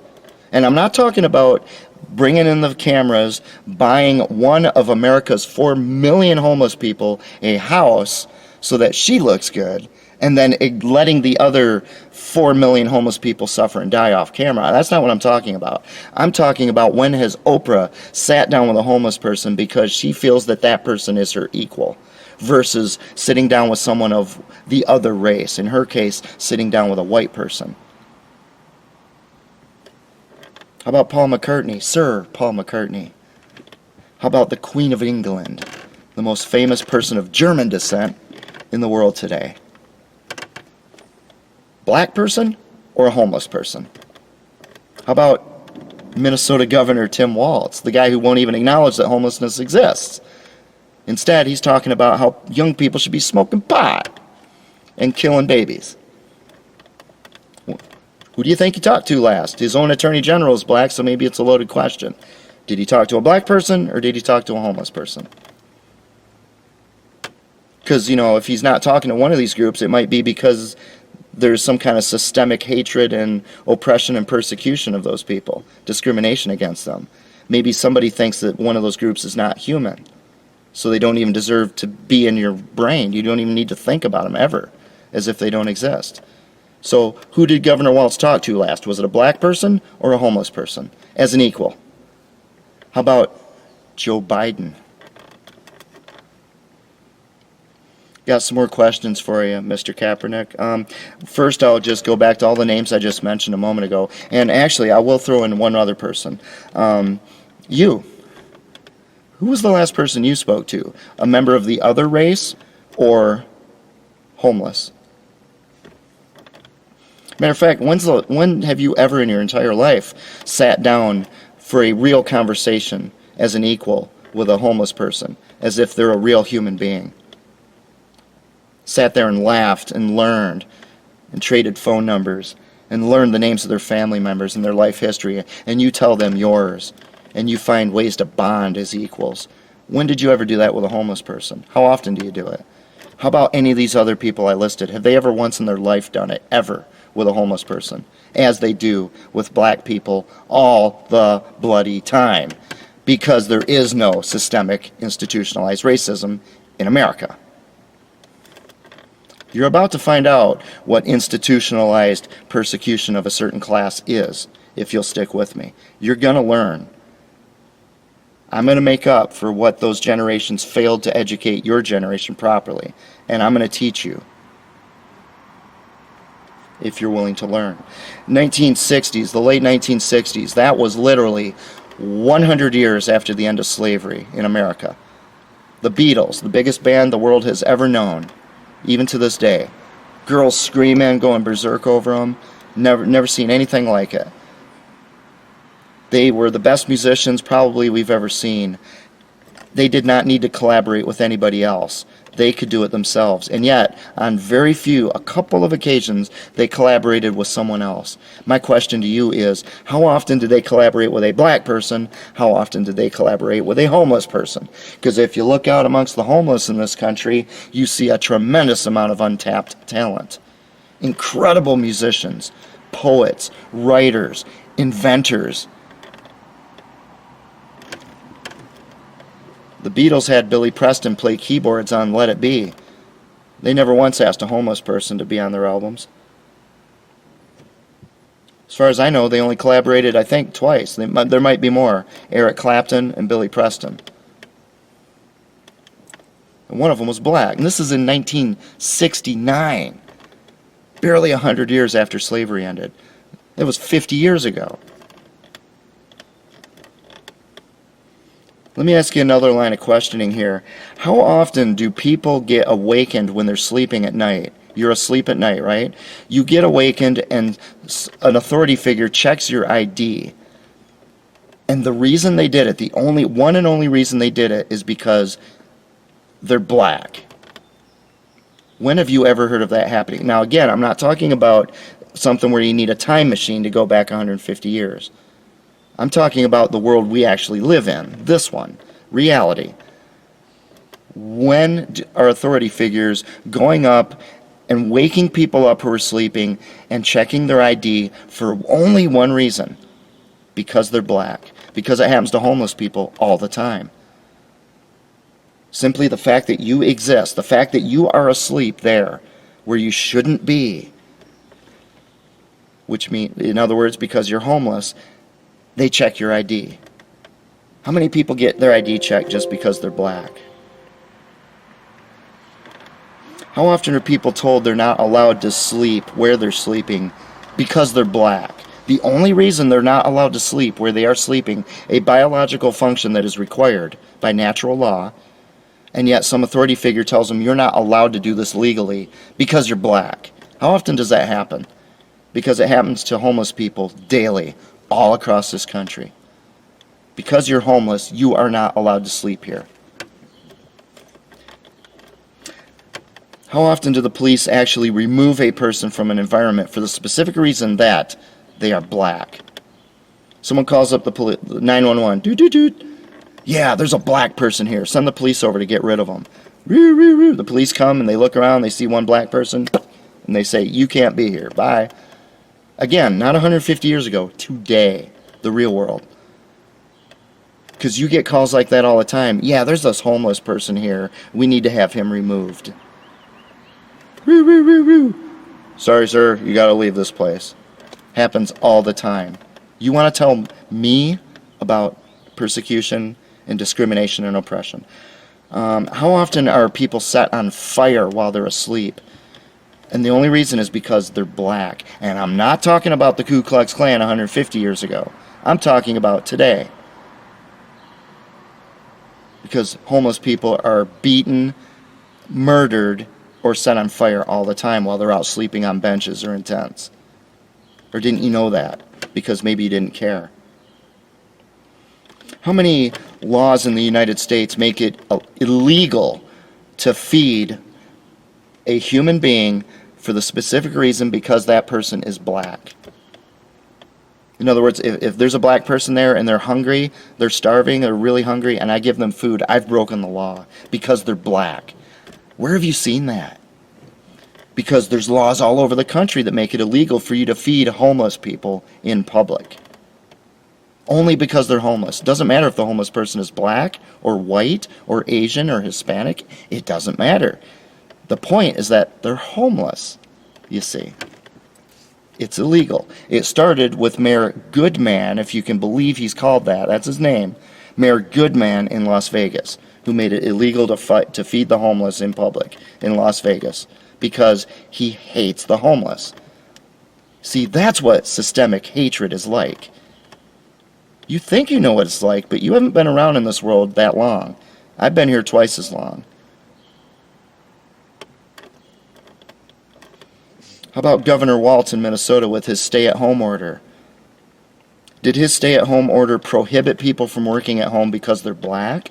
And I'm not talking about bringing in the cameras, buying one of America's 4 million homeless people a house so that she looks good, and then letting the other 4 million homeless people suffer and die off camera. That's not what I'm talking about. I'm talking about when has Oprah sat down with a homeless person because she feels that that person is her equal, versus sitting down with someone of the other race, in her case, sitting down with a white person. How about Paul McCartney? Sir Paul McCartney. How about the Queen of England, the most famous person of German descent in the world today? Black person or a homeless person? How about Minnesota Governor Tim Walz, the guy who won't even acknowledge that homelessness exists? Instead, he's talking about how young people should be smoking pot. and killing babies. Who do you think he talked to last? His own attorney general is black, so maybe it's a loaded question. Did he talk to a black person, or did he talk to a homeless person? Because, if he's not talking to one of these groups, it might be because there's some kind of systemic hatred and oppression and persecution of those people, discrimination against them. Maybe somebody thinks that one of those groups is not human, so they don't even deserve to be in your brain. You don't even need to think about them ever, as if they don't exist. So who did Governor Walz talk to last? Was it a black person or a homeless person as an equal? How about Joe Biden? Got some more questions for you, Mr. Kaepernick. First, I'll just go back to all the names I just mentioned a moment ago. And actually, I will throw in one other person. You. Who was the last person you spoke to? A member of the other race or homeless? Matter of fact, when have you ever in your entire life sat down for a real conversation as an equal with a homeless person, as if they're a real human being? Sat there and laughed and learned and traded phone numbers and learned the names of their family members and their life history, and you tell them yours, and you find ways to bond as equals. When did you ever do that with a homeless person? How often do you do it? How about any of these other people I listed? Have they ever once in their life done it, ever, with a homeless person, as they do with black people all the bloody time? Because there is no systemic institutionalized racism in America. You're about to find out what institutionalized persecution of a certain class is, if you'll stick with me. You're going to learn. I'm going to make up for what those generations failed to educate your generation properly, and I'm going to teach you, if you're willing to learn. 1960s, the late 1960s, that was literally 100 years after the end of slavery in America. The Beatles, the biggest band the world has ever known, even to this day. Girls screaming, going berserk over them. Never seen anything like it. They were the best musicians probably we've ever seen. They did not need to collaborate with anybody else. They could do it themselves. And yet, on a couple of occasions, they collaborated with someone else. My question to you is, how often did they collaborate with a black person? How often did they collaborate with a homeless person? Because if you look out amongst the homeless in this country, you see a tremendous amount of untapped talent. Incredible musicians, poets, writers, inventors. The Beatles had Billy Preston play keyboards on Let It Be. They never once asked a homeless person to be on their albums. As far as I know, they only collaborated, I think, twice. There might be more. Eric Clapton and Billy Preston. And one of them was black. And this is in 1969. Barely 100 years after slavery ended. It was 50 years ago. Let me ask you another line of questioning here. How often do people get awakened when they're sleeping at night? You're asleep at night, right? You get awakened and an authority figure checks your ID. And the reason they did it, the one and only reason they did it, is because they're black. When have you ever heard of that happening? Now again, I'm not talking about something where you need a time machine to go back 150 years. I'm talking about the world we actually live in, this one, reality. When are authority figures going up and waking people up who are sleeping and checking their ID for only one reason? Because they're black. Because it happens to homeless people all the time. Simply the fact that you exist, the fact that you are asleep there where you shouldn't be, which means, in other words, because you're homeless, they check your ID. How many people get their ID checked just because they're black? How often are people told they're not allowed to sleep where they're sleeping because they're black? The only reason they're not allowed to sleep where they are sleeping, a biological function that is required by natural law, and yet some authority figure tells them you're not allowed to do this legally because you're black. How often does that happen? Because it happens to homeless people daily, all across this country. Because you're homeless, you are not allowed to sleep here. How often do the police actually remove a person from an environment for the specific reason that they are black? Someone calls up the 911. Doot, doot, doot. Yeah, there's a black person here. Send the police over to get rid of them. The police come and they look around. They see one black person. And they say, you can't be here. Bye. Again, not 150 years ago. Today. The real world. Because you get calls like that all the time. Yeah, there's this homeless person here. We need to have him removed. Sorry, sir. You got to leave this place. Happens all the time. You want to tell me about persecution and discrimination and oppression? How often are people set on fire while they're asleep? And the only reason is because they're black. And I'm not talking about the Ku Klux Klan 150 years ago. I'm talking about today. Because homeless people are beaten, murdered, or set on fire all the time while they're out sleeping on benches or in tents. Or didn't you know that? Because maybe you didn't care. How many laws in the United States make it illegal to feed a human being for the specific reason because that person is black? In other words, if there's a black person there and they're hungry, they're starving, they're really hungry, and I give them food, I've broken the law because they're black. Where have you seen that? Because there's laws all over the country that make it illegal for you to feed homeless people in public. Only because they're homeless. Doesn't matter if the homeless person is black or white or Asian or Hispanic. It doesn't matter. The point is that they're homeless, you see. It's illegal. It started with Mayor Goodman, if you can believe he's called that. That's his name. Mayor Goodman in Las Vegas, who made it illegal to feed the homeless in public in Las Vegas because he hates the homeless. See, that's what systemic hatred is like. You think you know what it's like, but you haven't been around in this world that long. I've been here twice as long. How about Governor Walz in Minnesota with his stay-at-home order? Did his stay-at-home order prohibit people from working at home because they're black?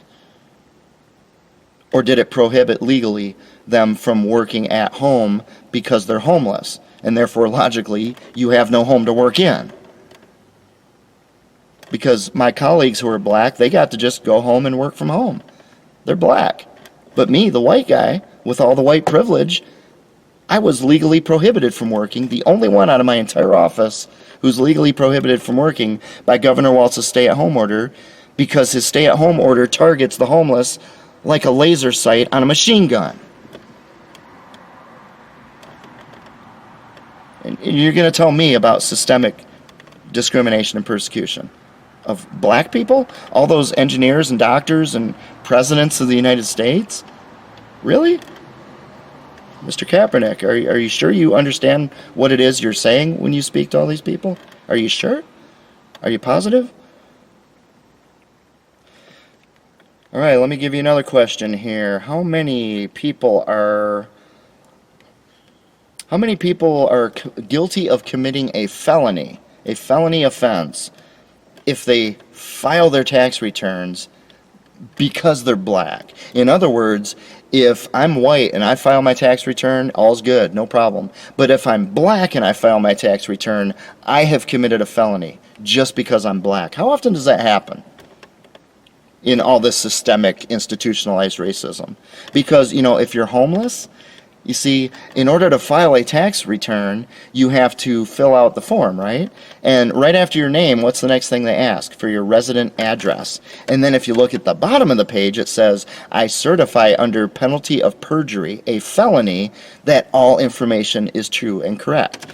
Or did it prohibit legally them from working at home because they're homeless? And therefore, logically, you have no home to work in. Because my colleagues who are black, they got to just go home and work from home. They're black. But me, the white guy, with all the white privilege, I was legally prohibited from working, the only one out of my entire office who's legally prohibited from working by Governor Walz's stay-at-home order, because his stay-at-home order targets the homeless like a laser sight on a machine gun. And you're going to tell me about systemic discrimination and persecution of black people? All those engineers and doctors and presidents of the United States? Really? Mr. Kaepernick, are you sure you understand what it is you're saying when you speak to all these people? Are you sure? Are you positive? All right, let me give you another question here. How many people are guilty of committing a felony offense, if they file their tax returns because they're black? In other words, if I'm white and I file my tax return, all's good, no problem. But if I'm black and I file my tax return, I have committed a felony just because I'm black. How often does that happen in all this systemic, institutionalized racism? Because, if you're homeless, you see, in order to file a tax return, you have to fill out the form, right? And right after your name, what's the next thing they ask? For your resident address. And then if you look at the bottom of the page, it says, I certify under penalty of perjury, a felony, that all information is true and correct.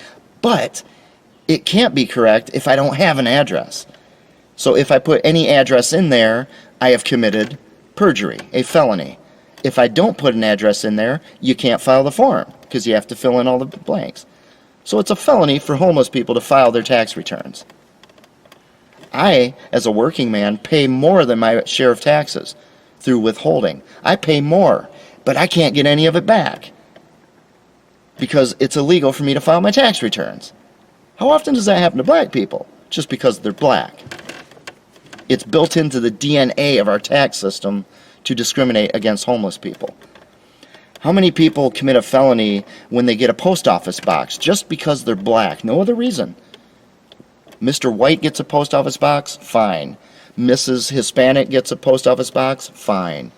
But it can't be correct if I don't have an address. So if I put any address in there, I have committed perjury, a felony. If I don't put an address in there, you can't file the form because you have to fill in all the blanks. So it's a felony for homeless people to file their tax returns. I, as a working man, pay more than my share of taxes through withholding. I pay more, but I can't get any of it back because it's illegal for me to file my tax returns. How often does that happen to black people? Just because they're black. It's built into the DNA of our tax system to discriminate against homeless people. How many people commit a felony when they get a post office box just because they're black? No other reason. Mr. White gets a post office box? Fine. Mrs. Hispanic gets a post office box? Fine.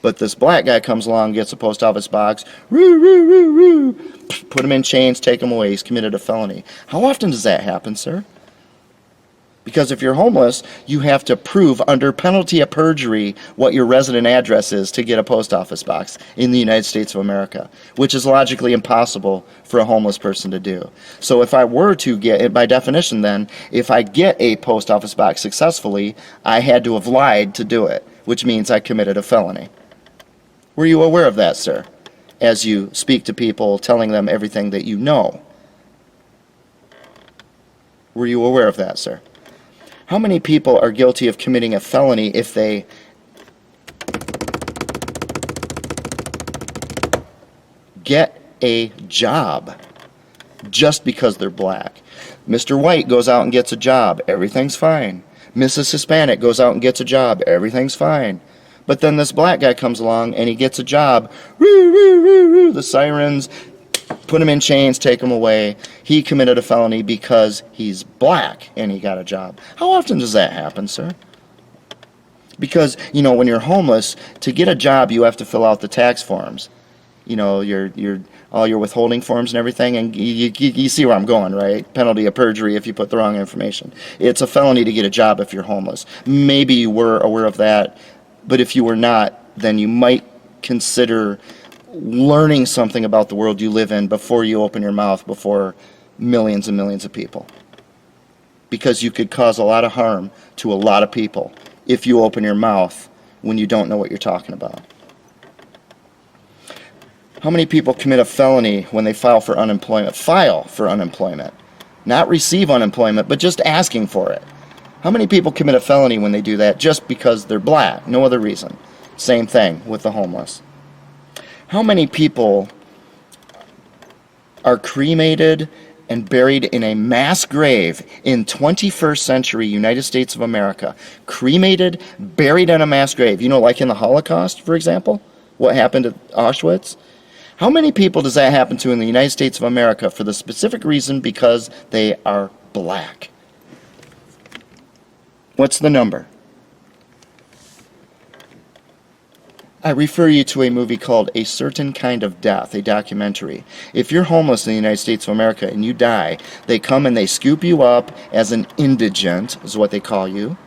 But this black guy comes along, gets a post office box, roo, roo, roo, roo. Put him in chains, take him away. He's committed a felony. How often does that happen, sir? Because if you're homeless, you have to prove under penalty of perjury what your resident address is to get a post office box in the United States of America, which is logically impossible for a homeless person to do. So if I were to get, by definition then, if I get a post office box successfully, I had to have lied to do it, which means I committed a felony. Were you aware of that, sir, as you speak to people, telling them everything that you know? Were you aware of that, sir? How many people are guilty of committing a felony if they get a job just because they're black? Mr. White goes out and gets a job. Everything's fine. Mrs. Hispanic goes out and gets a job. Everything's fine. But then this black guy comes along and he gets a job. Woo, woo, woo, woo. The sirens put him in chains, take him away. He committed a felony because he's black and he got a job. How often does that happen, sir? Because, you know, when you're homeless, to get a job, you have to fill out the tax forms. You know, all your withholding forms and everything, and you see where I'm going, right? Penalty of perjury if you put the wrong information. It's a felony to get a job if you're homeless. Maybe you were aware of that, but if you were not, then you might consider learning something about the world you live in before you open your mouth before millions and millions of people. Because you could cause a lot of harm to a lot of people if you open your mouth when you don't know what you're talking about. How many people commit a felony when they file for unemployment? File for unemployment. Not receive unemployment, but just asking for it. How many people commit a felony when they do that just because they're black? No other reason. Same thing with the homeless. How many people are cremated and buried in a mass grave in 21st century United States of America? Cremated, buried in a mass grave. You know, like in the Holocaust, for example? What happened at Auschwitz? How many people does that happen to in the United States of America for the specific reason because they are black? What's the number? I refer you to a movie called A Certain Kind of Death, a documentary. If you're homeless in the United States of America and you die, they come and they scoop you up as an indigent, is what they call you.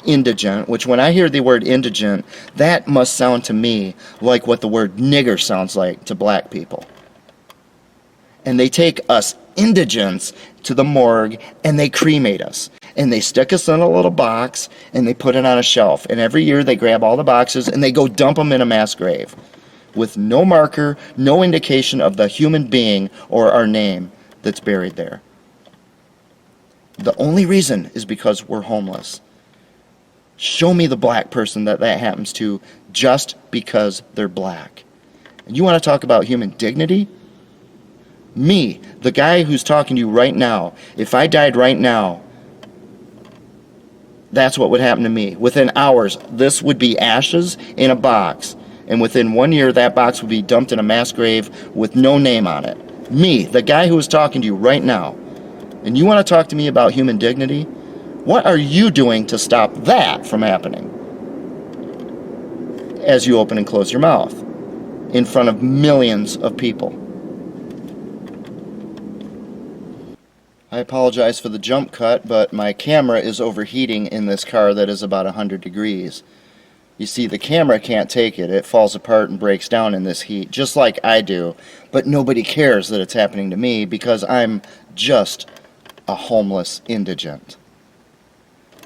Indigent, which when I hear the word indigent, that must sound to me like what the word nigger sounds like to black people. And they take us indigents to the morgue and they cremate us. And they stick us in a little box and they put it on a shelf. And every year they grab all the boxes and they go dump them in a mass grave with no marker, no indication of the human being or our name that's buried there. The only reason is because we're homeless. Show me the black person that happens to just because they're black. And you want to talk about human dignity? Me, the guy who's talking to you right now, if I died right now, that's what would happen to me. Within hours, this would be ashes in a box. And within 1 year, that box would be dumped in a mass grave with no name on it. Me, the guy who is talking to you right now. And you want to talk to me about human dignity? What are you doing to stop that from happening? As you open and close your mouth in front of millions of people. I apologize for the jump cut, but my camera is overheating in this car that is about 100 degrees. You see, the camera can't take it. It falls apart and breaks down in this heat, just like I do. But nobody cares that it's happening to me because I'm just a homeless indigent.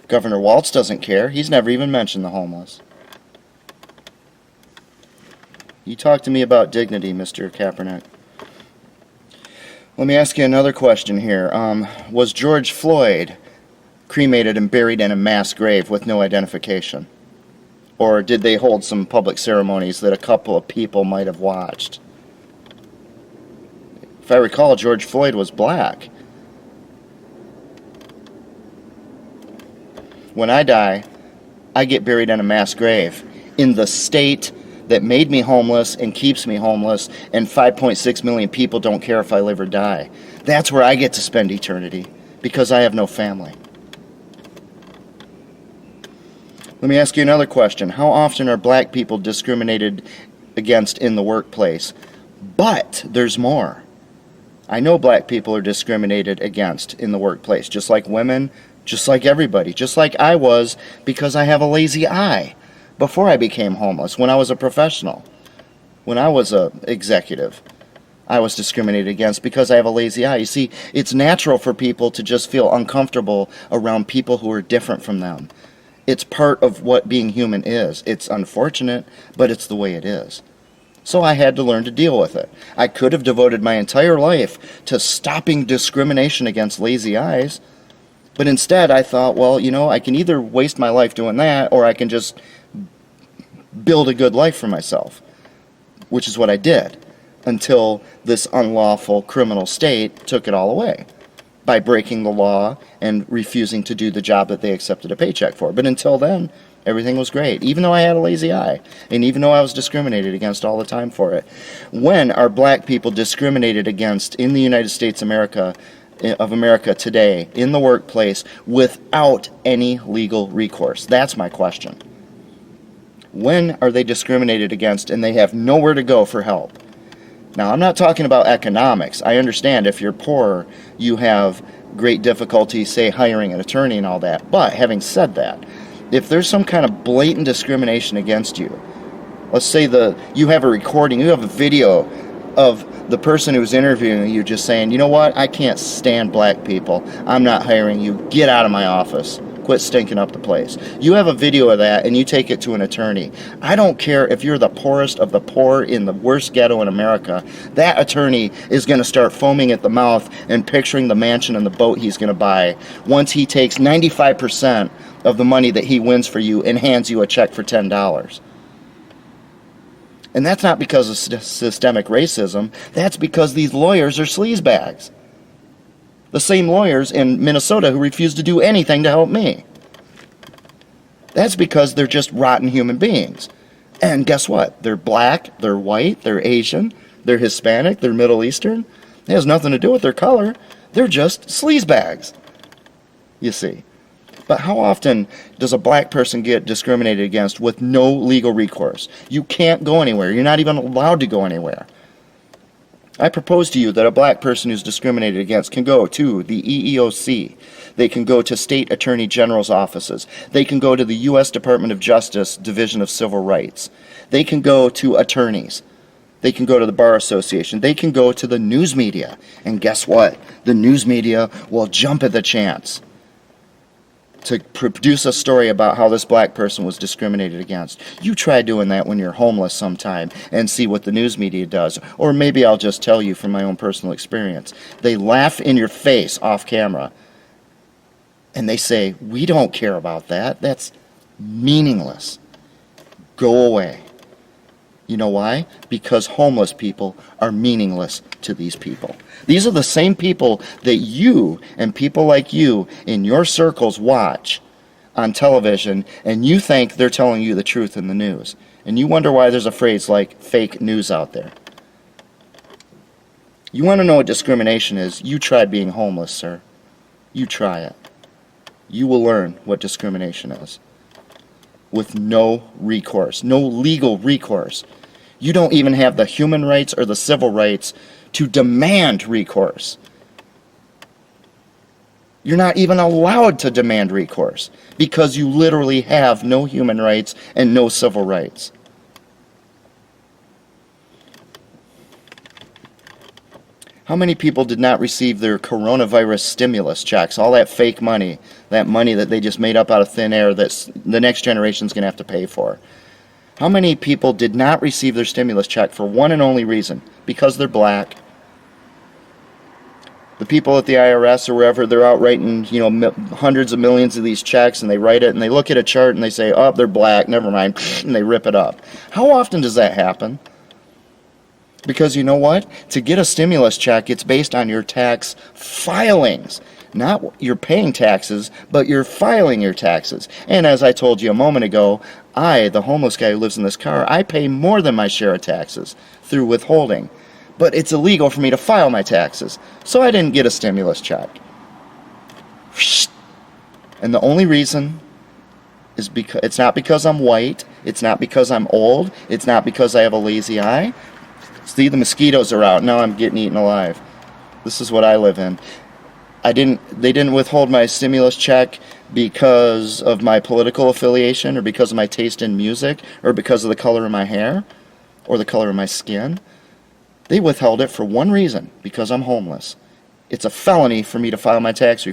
Governor Walz doesn't care. He's never even mentioned the homeless. You talk to me about dignity, Mr. Kaepernick. Let me ask you another question here. Was George Floyd cremated and buried in a mass grave with no identification? Or did they hold some public ceremonies that a couple of people might have watched? If I recall, George Floyd was black. When I die, I get buried in a mass grave in the state that made me homeless and keeps me homeless, and 5.6 million people don't care if I live or die. That's where I get to spend eternity, because I have no family. Let me ask you another question. How often are black people discriminated against in the workplace? But there's more. I know black people are discriminated against in the workplace, just like women, just like everybody, just like I was, because I have a lazy eye before I became homeless, when I was a professional, when I was an executive. I was discriminated against because I have a lazy eye. You see, it's natural for people to just feel uncomfortable around people who are different from them. It's part of what being human is. It's unfortunate, but it's the way it is. So I had to learn to deal with it. I could have devoted my entire life to stopping discrimination against lazy eyes, but instead I thought, well, I can either waste my life doing that, or I can just build a good life for myself, which is what I did, until this unlawful criminal state took it all away by breaking the law and refusing to do the job that they accepted a paycheck for. But until then, everything was great, even though I had a lazy eye, and even though I was discriminated against all the time for it. When are black people discriminated against in the United States of America today, in the workplace, without any legal recourse? That's my question. When are they discriminated against and they have nowhere to go for help? Now, I'm not talking about economics. I understand if you're poor, you have great difficulty, say, hiring an attorney and all that. But having said that, if there's some kind of blatant discrimination against you, let's say you have a recording, you have a video of the person who's interviewing you just saying, you know what, I can't stand black people. I'm not hiring you. Get out of my office. Quit stinking up the place. You have a video of that and you take it to an attorney. I don't care if you're the poorest of the poor in the worst ghetto in America. That attorney is going to start foaming at the mouth and picturing the mansion and the boat he's going to buy once he takes 95% of the money that he wins for you and hands you a check for $10. And that's not because of systemic racism. That's because these lawyers are sleazebags. The same lawyers in Minnesota who refuse to do anything to help me. That's because they're just rotten human beings. And guess what? They're black, they're white, they're Asian, they're Hispanic, they're Middle Eastern. It has nothing to do with their color. They're just sleazebags, you see. But how often does a black person get discriminated against with no legal recourse? You can't go anywhere. You're not even allowed to go anywhere. I propose to you that a black person who's discriminated against can go to the EEOC. They can go to state attorney general's offices. They can go to the U.S. Department of Justice Division of Civil Rights. They can go to attorneys. They can go to the Bar Association. They can go to the news media. And guess what? The news media will jump at the chance to produce a story about how this black person was discriminated against. You try doing that when you're homeless sometime and see what the news media does. Or maybe I'll just tell you from my own personal experience. They laugh in your face off camera and they say, we don't care about that. That's meaningless. Go away. You know why? Because homeless people are meaningless to these people. These are the same people that you and people like you in your circles watch on television, and you think they're telling you the truth in the news. And you wonder why there's a phrase like fake news out there. You want to know what discrimination is? You try being homeless, sir. You try it. You will learn what discrimination is. With no recourse, no legal recourse. You don't even have the human rights or the civil rights to demand recourse. You're not even allowed to demand recourse because you literally have no human rights and no civil rights. How many people did not receive their coronavirus stimulus checks, all that fake money, that money that they just made up out of thin air that the next generation is going to have to pay for? How many people did not receive their stimulus check for one and only reason? Because they're black. The people at the IRS or wherever, they're out writing, hundreds of millions of these checks, and they write it, and they look at a chart, and they say, oh, they're black, never mind, and they rip it up. How often does that happen? Because you know what? To get a stimulus check, it's based on your tax filings, Not you're paying taxes, but you're filing your taxes. And as I told you a moment ago, I, the homeless guy who lives in this car, I pay more than my share of taxes through withholding. But it's illegal for me to file my taxes. So I didn't get a stimulus check. And the only reason is because it's not because I'm white, it's not because I'm old, it's not because I have a lazy eye. See, the mosquitoes are out. Now I'm getting eaten alive. This is what I live in. They didn't withhold my stimulus check because of my political affiliation or because of my taste in music or because of the color of my hair or the color of my skin. They withheld it for one reason, because I'm homeless. It's a felony for me to file my tax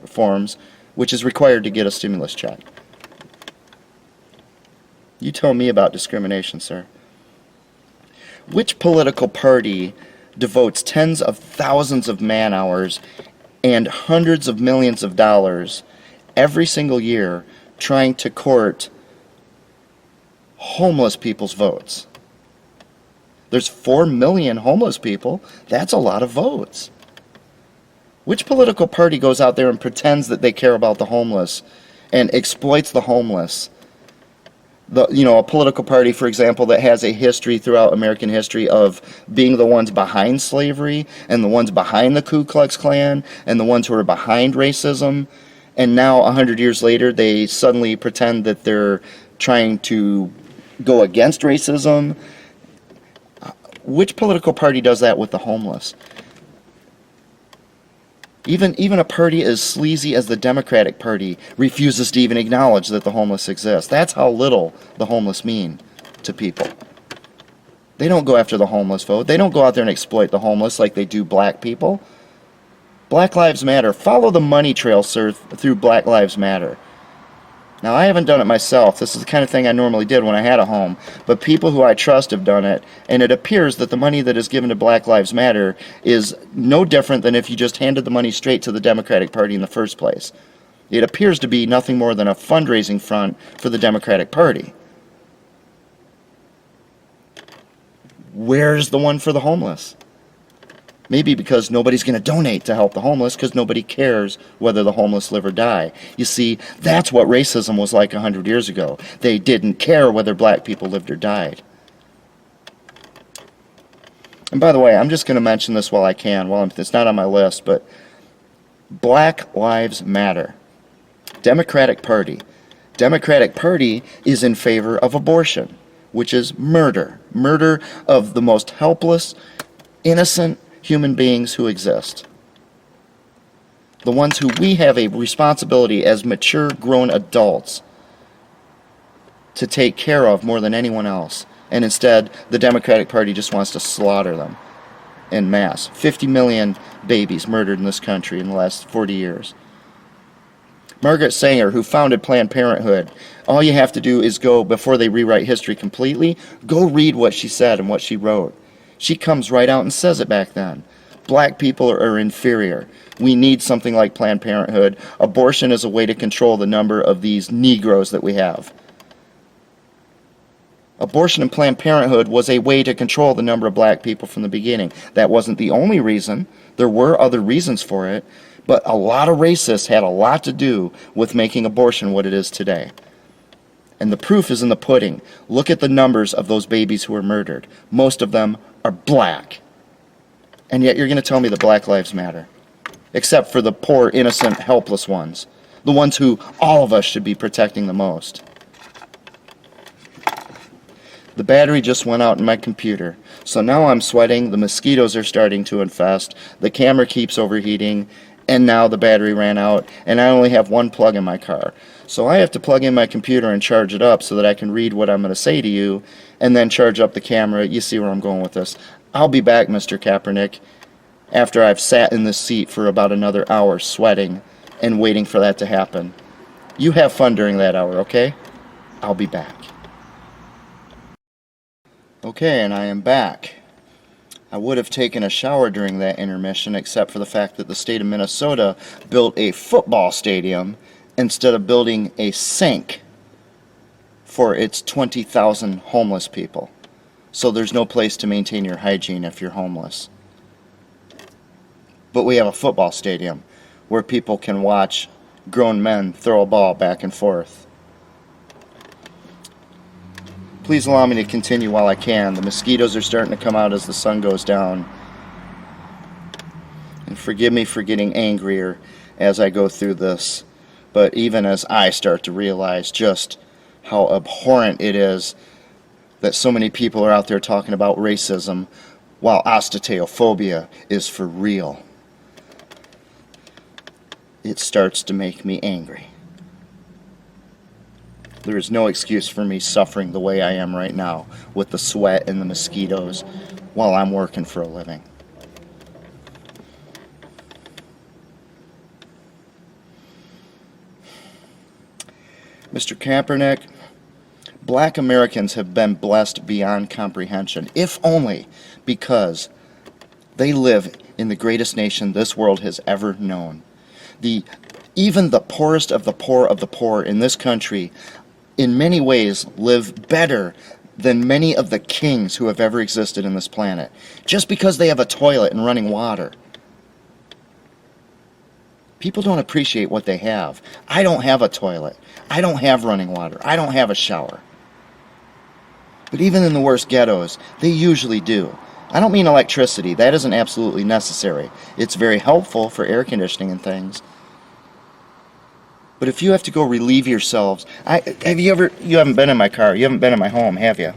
forms, which is required to get a stimulus check. You tell me about discrimination, sir. Which political party devotes tens of thousands of man-hours and hundreds of millions of dollars every single year trying to court homeless people's votes? There's 4 million homeless people. That's a lot of votes. Which political party goes out there and pretends that they care about the homeless and exploits the homeless? A political party, for example, that has a history throughout American history of being the ones behind slavery and the ones behind the Ku Klux Klan and the ones who are behind racism. And now, 100 years later, they suddenly pretend that they're trying to go against racism. Which political party does that with the homeless? Even a party as sleazy as the Democratic Party refuses to even acknowledge that the homeless exist. That's how little the homeless mean to people. They don't go after the homeless vote. They don't go out there and exploit the homeless like they do black people. Black Lives Matter. Follow the money trail, sir, through Black Lives Matter. Now, I haven't done it myself. This is the kind of thing I normally did when I had a home. But people who I trust have done it, and it appears that the money that is given to Black Lives Matter is no different than if you just handed the money straight to the Democratic Party in the first place. It appears to be nothing more than a fundraising front for the Democratic Party. Where's the one for the homeless? Maybe because nobody's going to donate to help the homeless because nobody cares whether the homeless live or die. You see, that's what racism was like 100 years ago. They didn't care whether black people lived or died. And by the way, I'm just going to mention this while I can. It's not on my list, but Black Lives Matter. Democratic Party. Democratic Party is in favor of abortion, which is murder. Murder of the most helpless, innocent human beings who exist. The ones who we have a responsibility as mature, grown adults to take care of more than anyone else. And instead, the Democratic Party just wants to slaughter them en masse. 50 million babies murdered in this country in the last 40 years. Margaret Sanger, who founded Planned Parenthood, all you have to do is go, before they rewrite history completely, go read what she said and what she wrote. She comes right out and says it back then. Black people are inferior. We need something like Planned Parenthood. Abortion is a way to control the number of these Negroes that we have. Abortion and Planned Parenthood was a way to control the number of black people from the beginning. That wasn't the only reason. There were other reasons for it, but a lot of racists had a lot to do with making abortion what it is today. And the proof is in the pudding. Look at the numbers of those babies who were murdered. Most of them are black. And yet you're going to tell me that Black Lives Matter. Except for the poor, innocent, helpless ones. The ones who all of us should be protecting the most. The battery just went out in my computer. So now I'm sweating, the mosquitoes are starting to infest, the camera keeps overheating, and now the battery ran out, and I only have one plug in my car. So I have to plug in my computer and charge it up so that I can read what I'm going to say to you, and then charge up the camera. You see where I'm going with this. I'll be back, Mr. Kaepernick, after I've sat in this seat for about another hour sweating and waiting for that to happen. You have fun during that hour, okay? I'll be back. Okay, and I am back. I would have taken a shower during that intermission, except for the fact that the state of Minnesota built a football stadium instead of building a sink for its 20,000 homeless people. So there's no place to maintain your hygiene if you're homeless. But we have a football stadium. where people can watch grown men throw a ball back and forth. Please allow me to continue while I can. The mosquitoes are starting to come out as the sun goes down. And forgive me for getting angrier as I go through this, but even as I start to realize just how abhorrent it is that so many people are out there talking about racism while osteo-phobia is for real, it starts to make me angry. There is no excuse for me suffering the way I am right now with the sweat and the mosquitoes while I'm working for a living. Mr. Kaepernick, Black Americans have been blessed beyond comprehension, if only because they live in the greatest nation this world has ever known. Even the poorest of the poor in this country, in many ways, live better than many of the kings who have ever existed in this planet, just because they have a toilet and running water. People don't appreciate what they have. I don't have a toilet. I don't have running water. I don't have a shower. But even in the worst ghettos, they usually do. I don't mean electricity. That isn't absolutely necessary. It's very helpful for air conditioning and things. But if you have to go relieve yourselves, you haven't been in my car, you haven't been in my home, have you?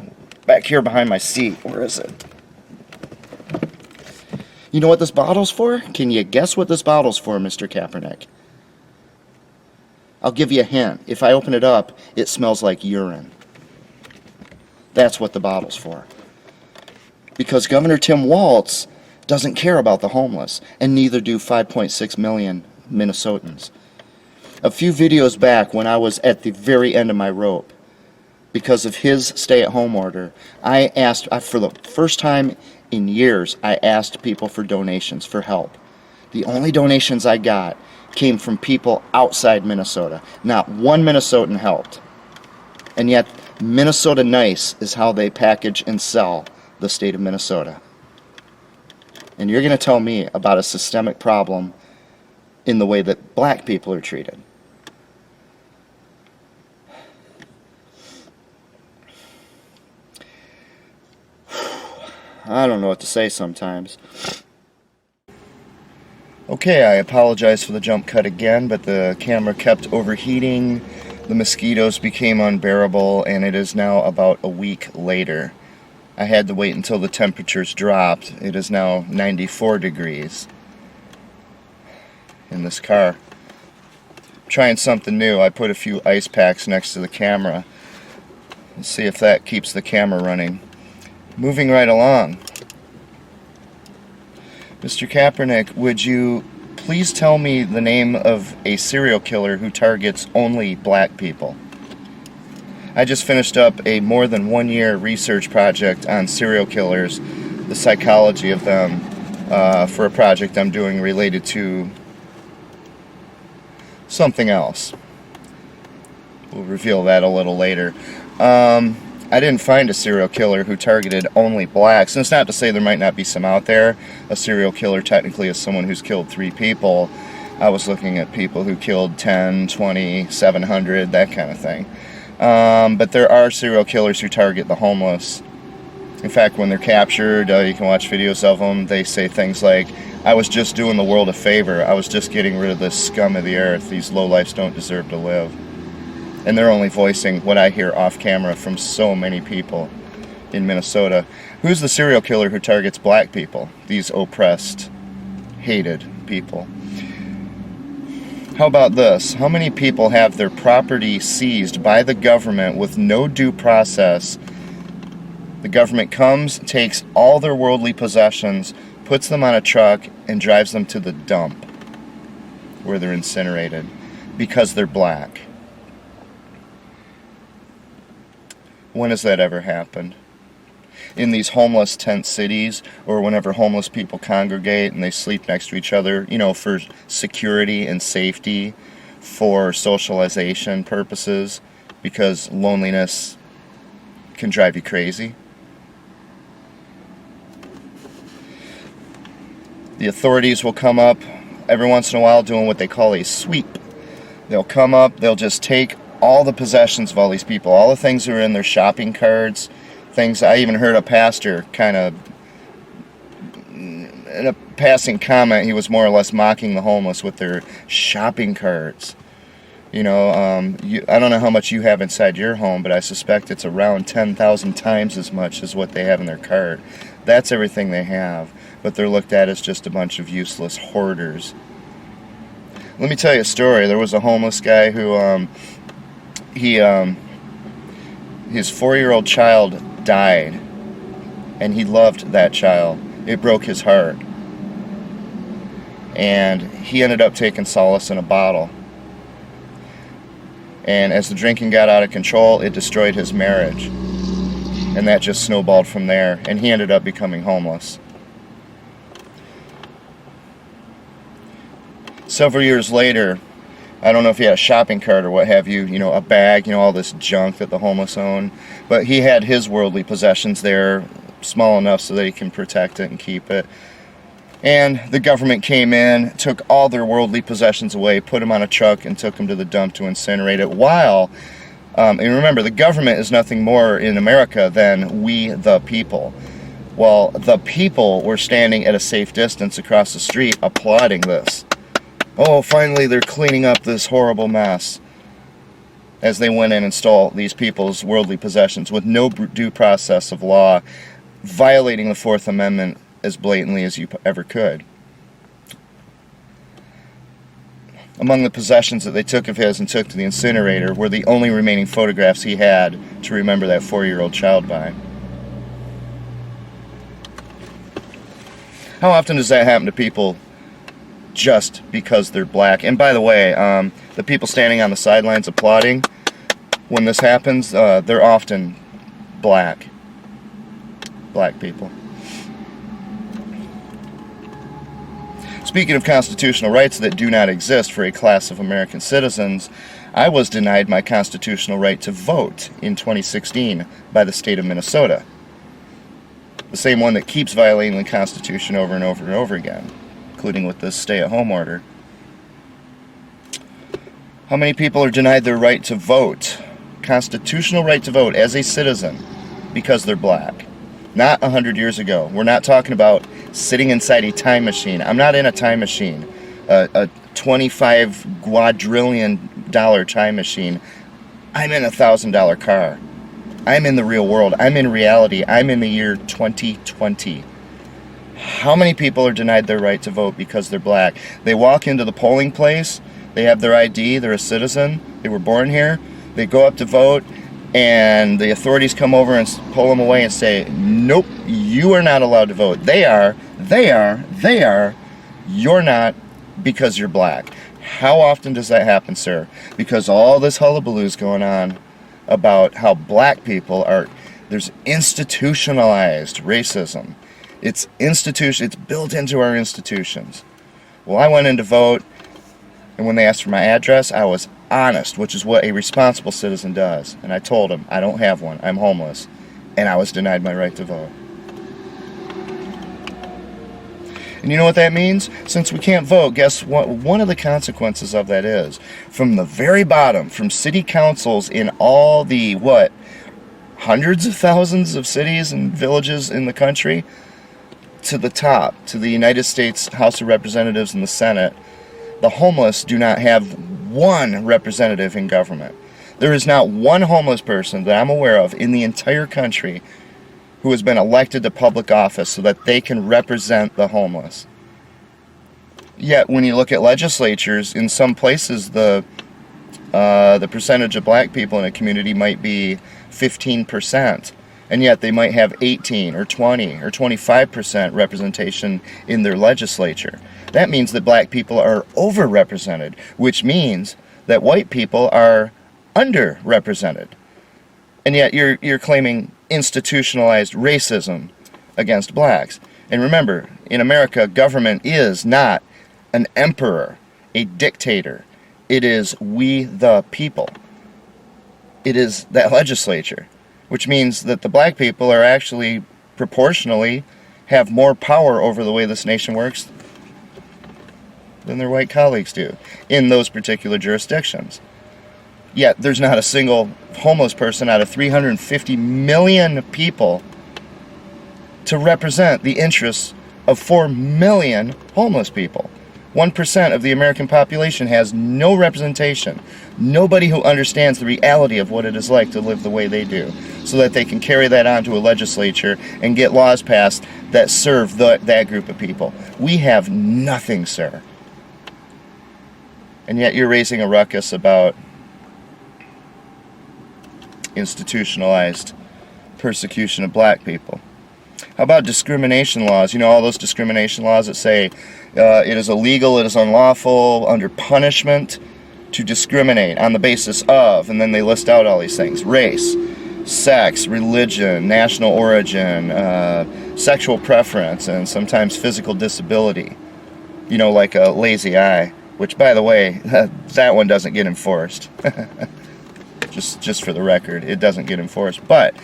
Back here behind my seat, where is it? You know what this bottle's for? Can you guess what this bottle's for, Mr. Kaepernick? I'll give you a hint. If I open it up, it smells like urine. That's what the bottle's for. Because Governor Tim Walz doesn't care about the homeless, and neither do 5.6 million Minnesotans. A few videos back, when I was at the very end of my rope, because of his stay-at-home order, I asked, for the first time in years, I asked people for donations, for help. The only donations I got came from people outside Minnesota. Not one Minnesotan helped. And yet, Minnesota Nice is how they package and sell the state of Minnesota. And you're going to tell me about a systemic problem in the way that black people are treated. I don't know what to say sometimes. Okay, I apologize for the jump cut again, but the camera kept overheating, the mosquitoes became unbearable, and it is now about a week later. I had to wait until the temperatures dropped. It is now 94 degrees in this car. Trying something new. I put a few ice packs next to the camera. Let's see if that keeps the camera running. Moving right along. Mr. Kaepernick, would you please tell me the name of a serial killer who targets only black people? I just finished up a more than 1 year research project on serial killers, the psychology of them, for a project I'm doing related to something else. We'll reveal that a little later. I didn't find a serial killer who targeted only blacks. And it's not to say there might not be some out there. A serial killer technically is someone who's killed 3 people. I was looking at people who killed 10, 20, 700, that kind of thing. But there are serial killers who target the homeless. In fact, when they're captured, you can watch videos of them, they say things like, I was just doing the world a favor. I was just getting rid of this scum of the earth. These lowlifes don't deserve to live. And they're only voicing what I hear off camera from so many people in Minnesota. Who's the serial killer who targets black people? These oppressed, hated people. How about this? How many people have their property seized by the government with no due process? The government comes, takes all their worldly possessions, puts them on a truck, and drives them to the dump where they're incinerated because they're black. When has that ever happened? In these homeless tent cities, or whenever homeless people congregate and they sleep next to each other, you know, for security and safety, for socialization purposes, because loneliness can drive you crazy. The authorities will come up every once in a while doing what they call a sweep. They'll come up, they'll just take all the possessions of all these people, all the things that are in their shopping carts, things. I even heard a pastor kind of, in a passing comment, he was more or less mocking the homeless with their shopping carts. You know, I don't know how much you have inside your home, but I suspect it's around 10,000 times as much as what they have in their cart. That's everything they have, but they're looked at as just a bunch of useless hoarders. Let me tell you a story. There was a homeless guy who, his 4-year-old child died, and he loved that child. It broke his heart. And he ended up taking solace in a bottle. And as the drinking got out of control, it destroyed his marriage. And that just snowballed from there, and he ended up becoming homeless. Several years later, I don't know if he had a shopping cart or what have you, you know, a bag, you know, all this junk that the homeless own, but he had his worldly possessions there, small enough so that he can protect it and keep it. And the government came in, took all their worldly possessions away, put them on a truck, and took them to the dump to incinerate it. While, and remember, the government is nothing more in America than we the people. Well, the people were standing at a safe distance across the street applauding this. Oh, finally they're cleaning up this horrible mess. As they went in and stole these people's worldly possessions with no due process of law, violating the Fourth Amendment as blatantly as you ever could. Among the possessions that they took of his and took to the incinerator were the only remaining photographs he had to remember that 4-year-old child by. How often does that happen to people just because they're black? And by the way, the people standing on the sidelines applauding, when this happens, they're often black people. Speaking of constitutional rights that do not exist for a class of American citizens, I was denied my constitutional right to vote in 2016 by the state of Minnesota. The same one that keeps violating the Constitution over and over and over again, including with this stay-at-home order. How many people are denied their right to vote, constitutional right to vote as a citizen, because they're black? Not 100 years ago. We're not talking about sitting inside a time machine. I'm not in a time machine, a $25 quadrillion time machine. I'm in a $1,000 car. I'm in the real world. I'm in reality. I'm in the year 2020. How many people are denied their right to vote because they're black? They walk into the polling place, they have their ID, they're a citizen, they were born here, they go up to vote, and the authorities come over and pull them away and say, nope, you are not allowed to vote. They are, you're not, because you're black. How often does that happen, sir? Because all this hullabaloo is going on about how black people are, there's institutionalized racism. It's built into our institutions. Well, I went in to vote, and when they asked for my address, I was honest, which is what a responsible citizen does. And I told them, I don't have one, I'm homeless. And I was denied my right to vote. And you know what that means? Since we can't vote, guess what? One of the consequences of that is, from the very bottom, from city councils in all the, hundreds of thousands of cities and villages in the country, to the top, to the United States House of Representatives and the Senate, the homeless do not have one representative in government. There is not one homeless person that I'm aware of in the entire country who has been elected to public office so that they can represent the homeless. Yet, when you look at legislatures, in some places the percentage of black people in a community might be 15%, and yet they might have 18 or 20 or 25% representation in their legislature. That means that black people are overrepresented, which means that white people are underrepresented. And yet you're claiming institutionalized racism against blacks. And remember, in America, government is not an emperor, a dictator. It is we the people. It is that legislature, which means that the black people are actually proportionally have more power over the way this nation works than their white colleagues do in those particular jurisdictions. Yet there's not a single homeless person out of 350 million people to represent the interests of 4 million homeless people. 1% of the American population has no representation. Nobody who understands the reality of what it is like to live the way they do, so that they can carry that on to a legislature and get laws passed that serve that group of people. We have nothing, sir. And yet you're raising a ruckus about institutionalized persecution of black people. How about discrimination laws? You know, all those discrimination laws that say it is illegal, it is unlawful, under punishment, to discriminate on the basis of, and then they list out all these things: race, sex, religion, national origin, sexual preference, and sometimes physical disability. You know, like a lazy eye, which, by the way, that one doesn't get enforced. Just for the record, it doesn't get enforced. But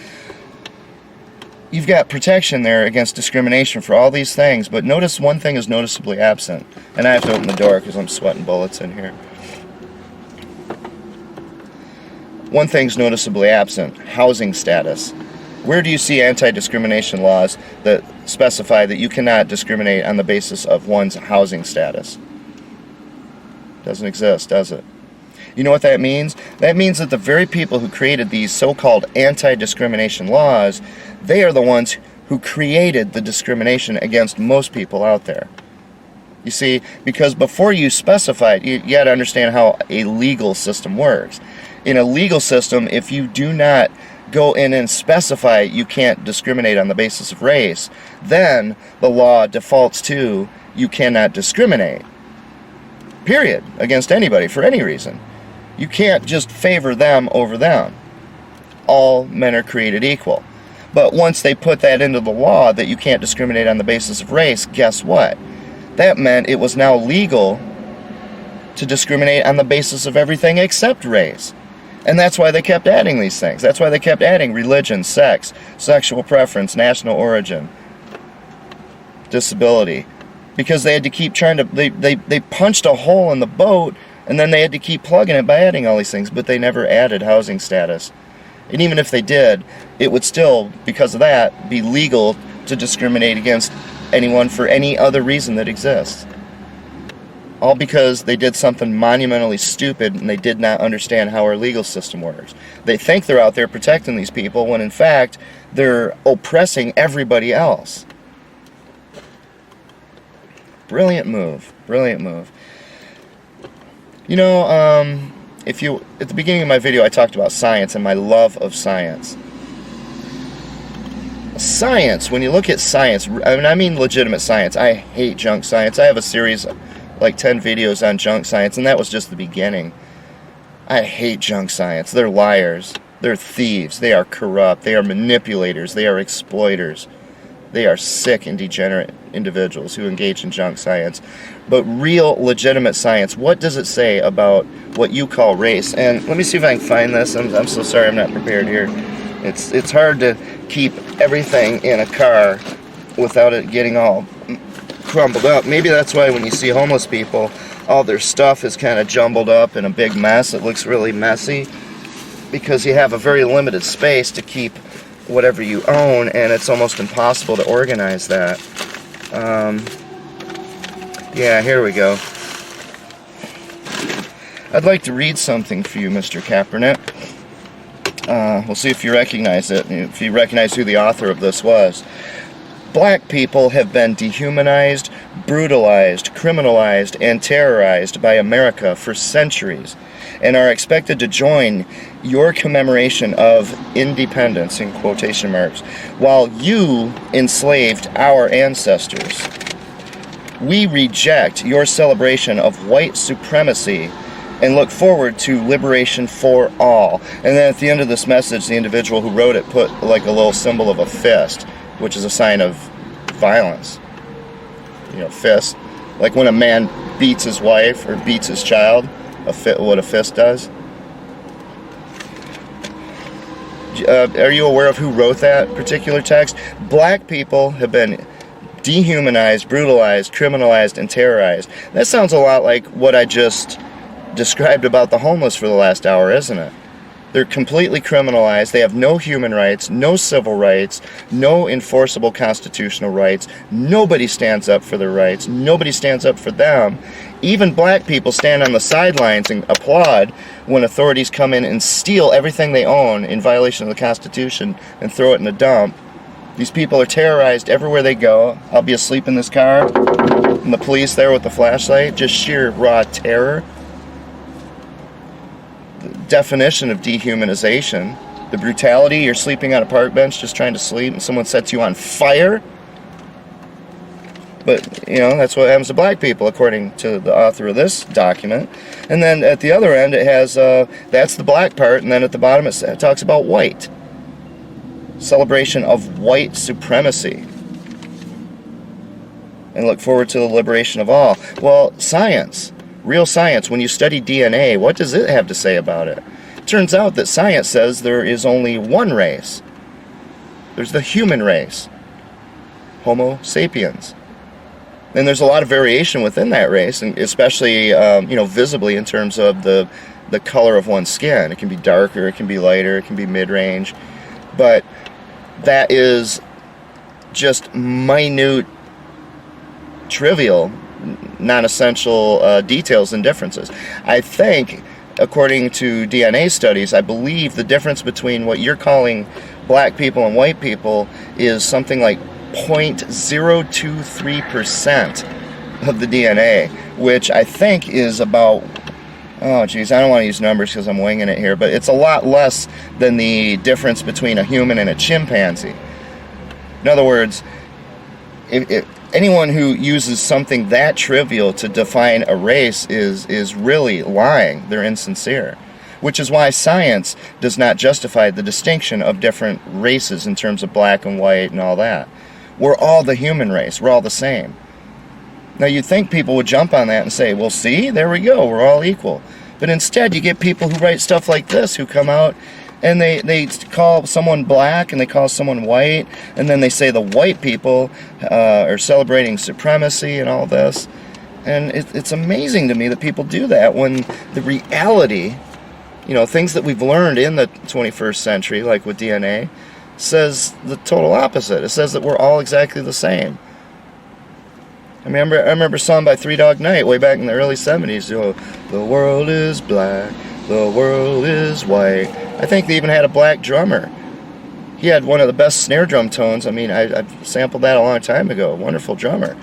you've got protection there against discrimination for all these things, but notice one thing is noticeably absent. And I have to open the door because I'm sweating bullets in here. One thing's noticeably absent: housing status. Where do you see anti-discrimination laws that specify that you cannot discriminate on the basis of one's housing status? Doesn't exist, does it? You know what that means? That means that the very people who created these so-called anti-discrimination laws, they are the ones who created the discrimination against most people out there. You see, because before you specify it, you got to understand how a legal system works. In a legal system, if you do not go in and specify you can't discriminate on the basis of race, then the law defaults to you cannot discriminate. Period. Against anybody for any reason. You can't just favor them over them. All men are created equal. But once they put that into the law that you can't discriminate on the basis of race, guess what? That meant it was now legal to discriminate on the basis of everything except race. And that's why they kept adding these things. That's why they kept adding religion, sex, sexual preference, national origin, disability. Because they had to keep trying to, they punched a hole in the boat, and then they had to keep plugging it by adding all these things, but they never added housing status. And even if they did, it would still, because of that, be legal to discriminate against anyone for any other reason that exists. All because they did something monumentally stupid and they did not understand how our legal system works. They think they're out there protecting these people when in fact they're oppressing everybody else. Brilliant move. Brilliant move. You know, if you, at the beginning of my video I talked about science and my love of science. Science, when you look at science, I mean legitimate science. I hate junk science. I have a series, like 10 videos on junk science, and that was just the beginning. I hate junk science. They're liars. They're thieves. They are corrupt. They are manipulators. They are exploiters. They are sick and degenerate individuals who engage in junk science. But real, legitimate science, what does it say about what you call race? And let me see if I can find this. I'm so sorry I'm not prepared here. It's hard to keep everything in a car without it getting all crumbled up. Maybe that's why when you see homeless people, all their stuff is kind of jumbled up in a big mess. It looks really messy because you have a very limited space to keep whatever you own, and it's almost impossible to organize that. Yeah, here we go. I'd like to read something for you, Mr. Kaepernick. We'll see if you recognize it, if you recognize who the author of this was. Black people have been dehumanized, brutalized, criminalized, and terrorized by America for centuries, and are expected to join your commemoration of independence, in quotation marks, while you enslaved our ancestors. We reject your celebration of white supremacy and look forward to liberation for all. And then at the end of this message, the individual who wrote it put like a little symbol of a fist, which is a sign of violence. You know, fist. Like when a man beats his wife or beats his child, what a fist does. Are you aware of who wrote that particular text? Black people have been dehumanized, brutalized, criminalized, and terrorized. That sounds a lot like what I just described about the homeless for the last hour, isn't it? They're completely criminalized. They have no human rights, no civil rights, no enforceable constitutional rights. Nobody stands up for their rights. Nobody stands up for them. Even black people stand on the sidelines and applaud when authorities come in and steal everything they own in violation of the Constitution and throw it in the dump. These people are terrorized everywhere they go. I'll be asleep in this car, and the police there with the flashlight, just sheer raw terror. Definition of dehumanization, the brutality, you're sleeping on a park bench just trying to sleep and someone sets you on fire. But, you know, that's what happens to black people according to the author of this document. And then at the other end it has, that's the black part, and then at the bottom it talks about white. Celebration of white supremacy. And look forward to the liberation of all. Well, science. Real science, when you study DNA, what does it have to say about it? It turns out that science says there is only one race. There's the human race, Homo sapiens. And there's a lot of variation within that race, and especially visibly in terms of the color of one's skin. It can be darker, it can be lighter, it can be mid-range. But that is just minute, trivial, non-essential details and differences. I think, according to DNA studies, I believe the difference between what you're calling black people and white people is something like 0.023% of the DNA, which I think is about, oh geez, I don't want to use numbers because I'm winging it here, but it's a lot less than the difference between a human and a chimpanzee. In other words, if anyone who uses something that trivial to define a race is really lying. They're insincere. Which is why science does not justify the distinction of different races in terms of black and white and all that. We're all the human race. We're all the same. Now you'd think people would jump on that and say, well, see, there we go, we're all equal. But instead you get people who write stuff like this who come out and they call someone black and they call someone white, and then they say the white people are celebrating supremacy and all this. And it's amazing to me that people do that when the reality, things that we've learned in the 21st century, like with DNA, says the total opposite. It says that we're all exactly the same. I remember a song by Three Dog Night way back in the early 70s. The world is black, the world is white. I think they even had a black drummer. He had one of the best snare drum tones. I mean, I sampled that a long time ago. Wonderful drummer.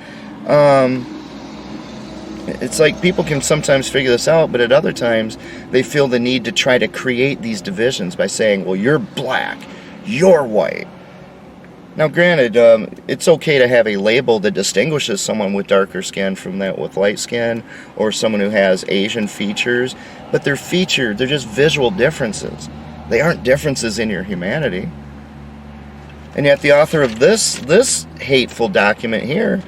It's like people can sometimes figure this out, but at other times they feel the need to try to create these divisions by saying, well, you're black, you're white. Now, granted, it's okay to have a label that distinguishes someone with darker skin from that with light skin, or someone who has Asian features, but they're just visual differences. They aren't differences in your humanity. And yet the author of this hateful document here,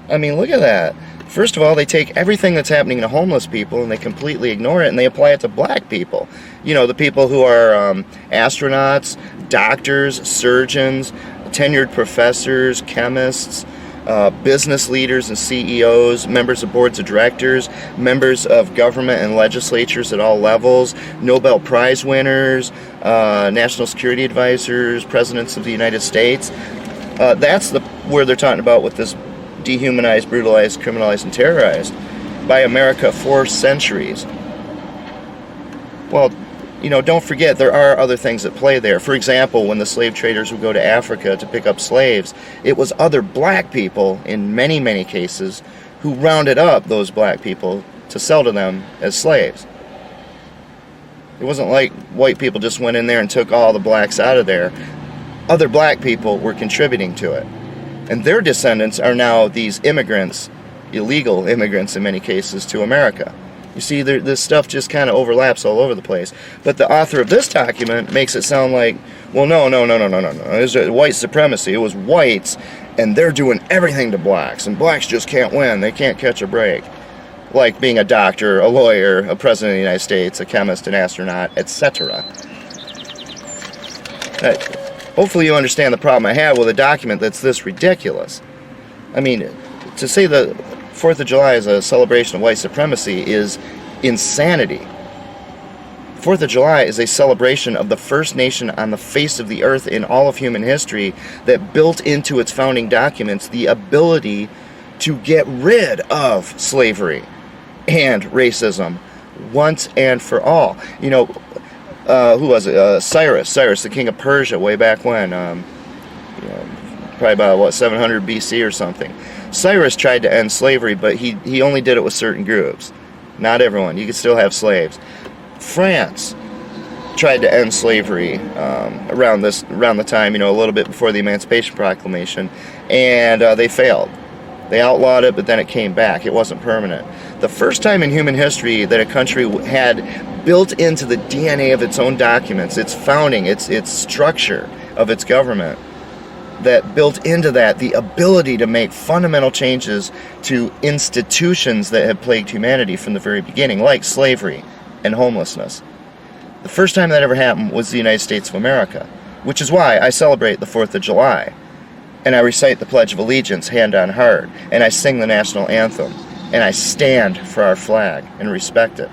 I mean, look at that. First of all, they take everything that's happening to homeless people and they completely ignore it, and they apply it to black people. The people who are astronauts, doctors, surgeons, tenured professors, chemists, business leaders and CEOs, members of boards of directors, members of government and legislatures at all levels, Nobel Prize winners, national security advisors, presidents of the United States. That's where they're talking about with this dehumanized, brutalized, criminalized, and terrorized by America for centuries. Well, don't forget there are other things at play there. For example, when the slave traders would go to Africa to pick up slaves, it was other black people, in many, many cases, who rounded up those black people to sell to them as slaves. It wasn't like white people just went in there and took all the blacks out of there. Other black people were contributing to it. And their descendants are now these immigrants, illegal immigrants in many cases, to America. You see, this stuff just kind of overlaps all over the place. But the author of this document makes it sound like, well, no. It was white supremacy. It was whites, and they're doing everything to blacks, and blacks just can't win. They can't catch a break. Like being a doctor, a lawyer, a president of the United States, a chemist, an astronaut, etc. Hopefully you understand the problem I have with a document that's this ridiculous. I mean, to say the 4th of July is a celebration of white supremacy is insanity. 4th of July is a celebration of the first nation on the face of the earth in all of human history that built into its founding documents the ability to get rid of slavery and racism once and for all. You know, who was it? Cyrus, the king of Persia, way back when, probably about, 700 BC or something. Cyrus tried to end slavery, but he only did it with certain groups. Not everyone. You could still have slaves. France tried to end slavery around the time, a little bit before the Emancipation Proclamation, and they failed. They outlawed it, but then it came back. It wasn't permanent. The first time in human history that a country had built into the DNA of its own documents, its founding, its structure of its government, that built into that the ability to make fundamental changes to institutions that have plagued humanity from the very beginning, like slavery and homelessness. The first time that ever happened was the United States of America, which is why I celebrate the 4th of July. And I recite the Pledge of Allegiance hand on heart, and I sing the national anthem, and I stand for our flag and respect it.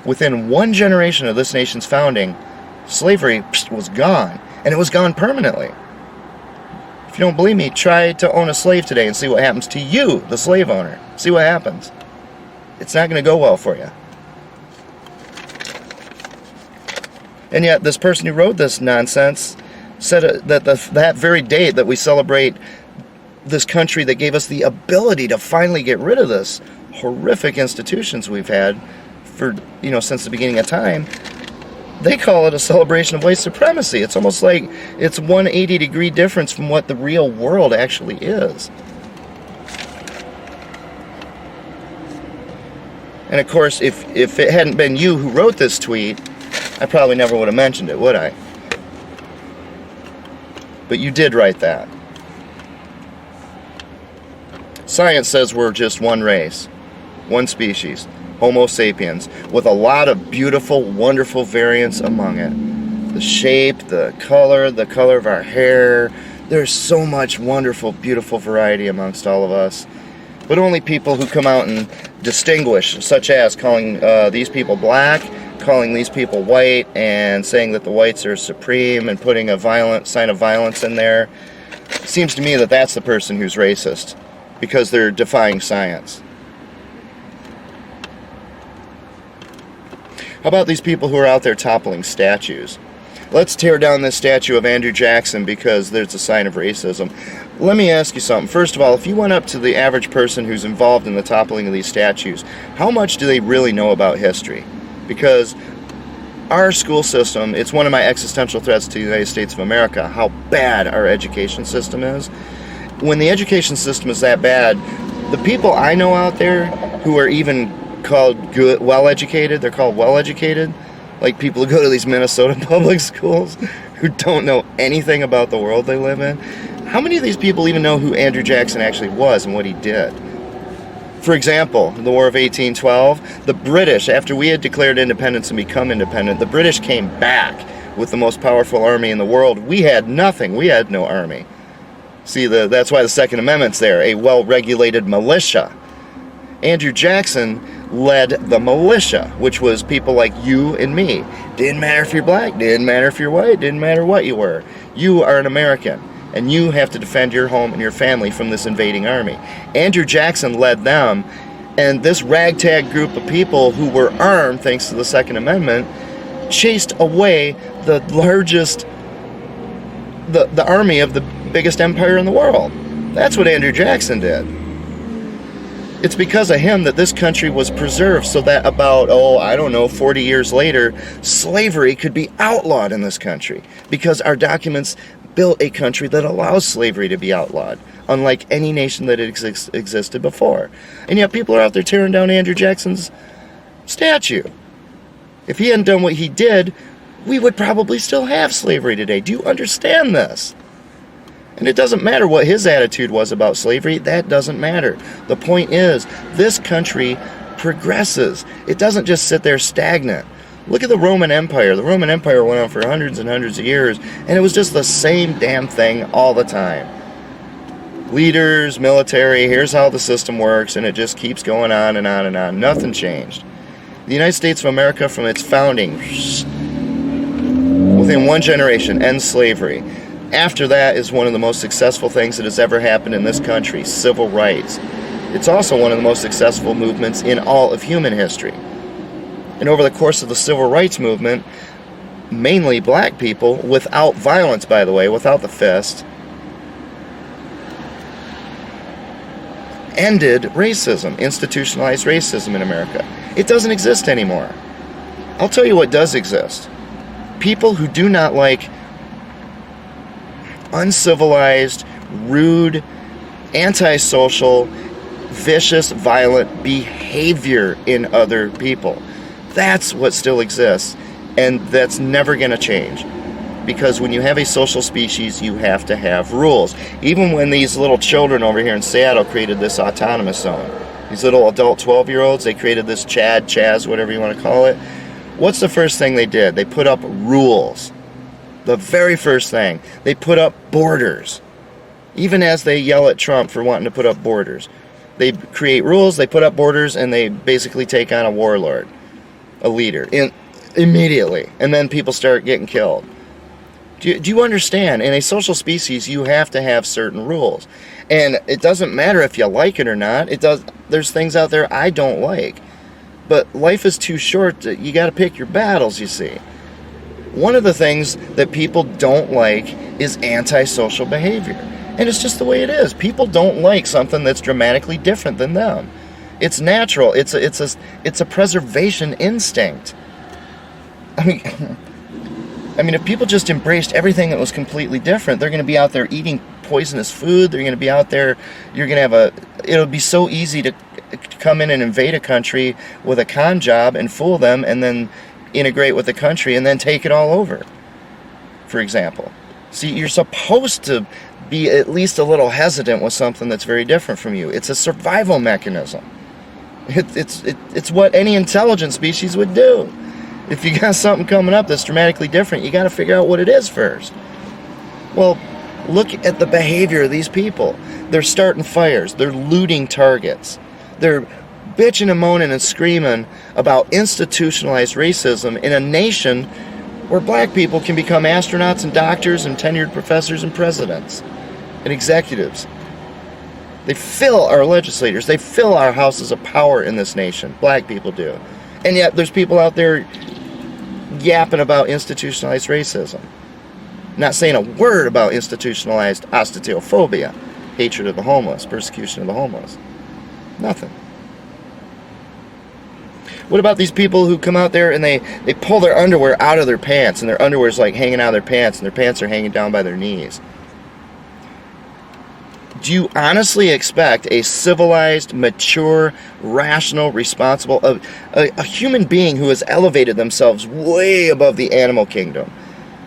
Within one generation of this nation's founding, slavery was gone, and it was gone permanently. If you don't believe me, try to own a slave today and see what happens to you, the slave owner. See what happens. It's not going to go well for you. And yet, this person who wrote this nonsense said that that very date that we celebrate this country that gave us the ability to finally get rid of this horrific institutions we've had for, since the beginning of time, they call it a celebration of white supremacy. It's almost like it's 180-degree difference from what the real world actually is. And of course, if it hadn't been you who wrote this tweet, I probably never would have mentioned it, would I? But you did write that. Science says we're just one race, one species, Homo sapiens, with a lot of beautiful, wonderful variants among it. The shape, the color of our hair. There's so much wonderful, beautiful variety amongst all of us. But only people who come out and distinguish, such as calling these people black, calling these people white, and saying that the whites are supreme and putting a violent sign of violence in there. It seems to me that that's the person who's racist, because they're defying science. How about these people who are out there toppling statues? Let's tear down this statue of Andrew Jackson because there's a sign of racism. Let me ask you something. First of all, if you went up to the average person who's involved in the toppling of these statues, how much do they really know about history? Because our school system, it's one of my existential threats to the United States of America, how bad our education system is. When the education system is that bad, the people I know out there who are even called good, well-educated, they're called well-educated, like people who go to these Minnesota public schools who don't know anything about the world they live in. How many of these people even know who Andrew Jackson actually was and what he did? For example, in the War of 1812, the British, after we had declared independence and become independent, the British came back with the most powerful army in the world. We had nothing. We had no army. See, that's why the Second Amendment's there, a well-regulated militia. Andrew Jackson led the militia, which was people like you and me. Didn't matter if you're black, didn't matter if you're white, didn't matter what you were. You are an American, and you have to defend your home and your family from this invading army. Andrew Jackson led them, and this ragtag group of people who were armed, thanks to the Second Amendment, chased away the largest, the army of the biggest empire in the world. That's what Andrew Jackson did. It's because of him that this country was preserved so that about, 40 years later, slavery could be outlawed in this country. Because our documents built a country that allows slavery to be outlawed, unlike any nation that existed before. And yet people are out there tearing down Andrew Jackson's statue. If he hadn't done what he did, we would probably still have slavery today. Do you understand this? And it doesn't matter what his attitude was about slavery. That doesn't matter. The point is, this country progresses. It doesn't just sit there stagnant. Look at the Roman Empire. The Roman Empire went on for hundreds and hundreds of years, and it was just the same damn thing all the time. Leaders, military, here's how the system works, and it just keeps going on and on and on. Nothing changed. The United States of America, from its founding, within one generation, ends slavery. After that is one of the most successful things that has ever happened in this country, civil rights. It's also one of the most successful movements in all of human history. And over the course of the civil rights movement, mainly black people, without violence, by the way, without the fist, ended racism, institutionalized racism in America. It doesn't exist anymore. I'll tell you what does exist. People who do not like uncivilized, rude, antisocial, vicious, violent behavior in other people. That's what still exists, and that's never going to change. Because when you have a social species, you have to have rules. Even when these little children over here in Seattle created this autonomous zone, these little adult 12-year-olds, they created this Chaz, whatever you want to call it. What's the first thing they did? They put up rules. The very first thing. They put up borders. Even as they yell at Trump for wanting to put up borders. They create rules, they put up borders, and they basically take on a warlord, a leader, immediately. And then people start getting killed. Do you understand? In a social species, you have to have certain rules. And it doesn't matter if you like it or not. There's things out there I don't like. But life is too short. You got to pick your battles, you see. One of the things that people don't like is antisocial behavior. And it's just the way it is. People don't like something that's dramatically different than them. It's natural. It's a preservation instinct. I mean, if people just embraced everything that was completely different, they're going to be out there eating poisonous food. They're going to be out there. You're going to have it'll be so easy to come in and invade a country with a con job and fool them, and then integrate with the country and then take it all over, for example. See, you're supposed to be at least a little hesitant with something that's very different from you. It's a survival mechanism. It's what any intelligent species would do. If you got something coming up that's dramatically different, you got to figure out what it is first. Well, look at the behavior of these people. They're starting fires. They're looting targets. They're bitching and moaning and screaming about institutionalized racism in a nation where black people can become astronauts and doctors and tenured professors and presidents and executives. They fill our legislators. They fill our houses of power in this nation. Black people do. And yet there's people out there yapping about institutionalized racism. Not saying a word about institutionalized osteophobia, hatred of the homeless, persecution of the homeless. Nothing. What about these people who come out there and they pull their underwear out of their pants, and their underwear is like hanging out of their pants, and their pants are hanging down by their knees? Do you honestly expect a civilized, mature, rational, responsible, a human being who has elevated themselves way above the animal kingdom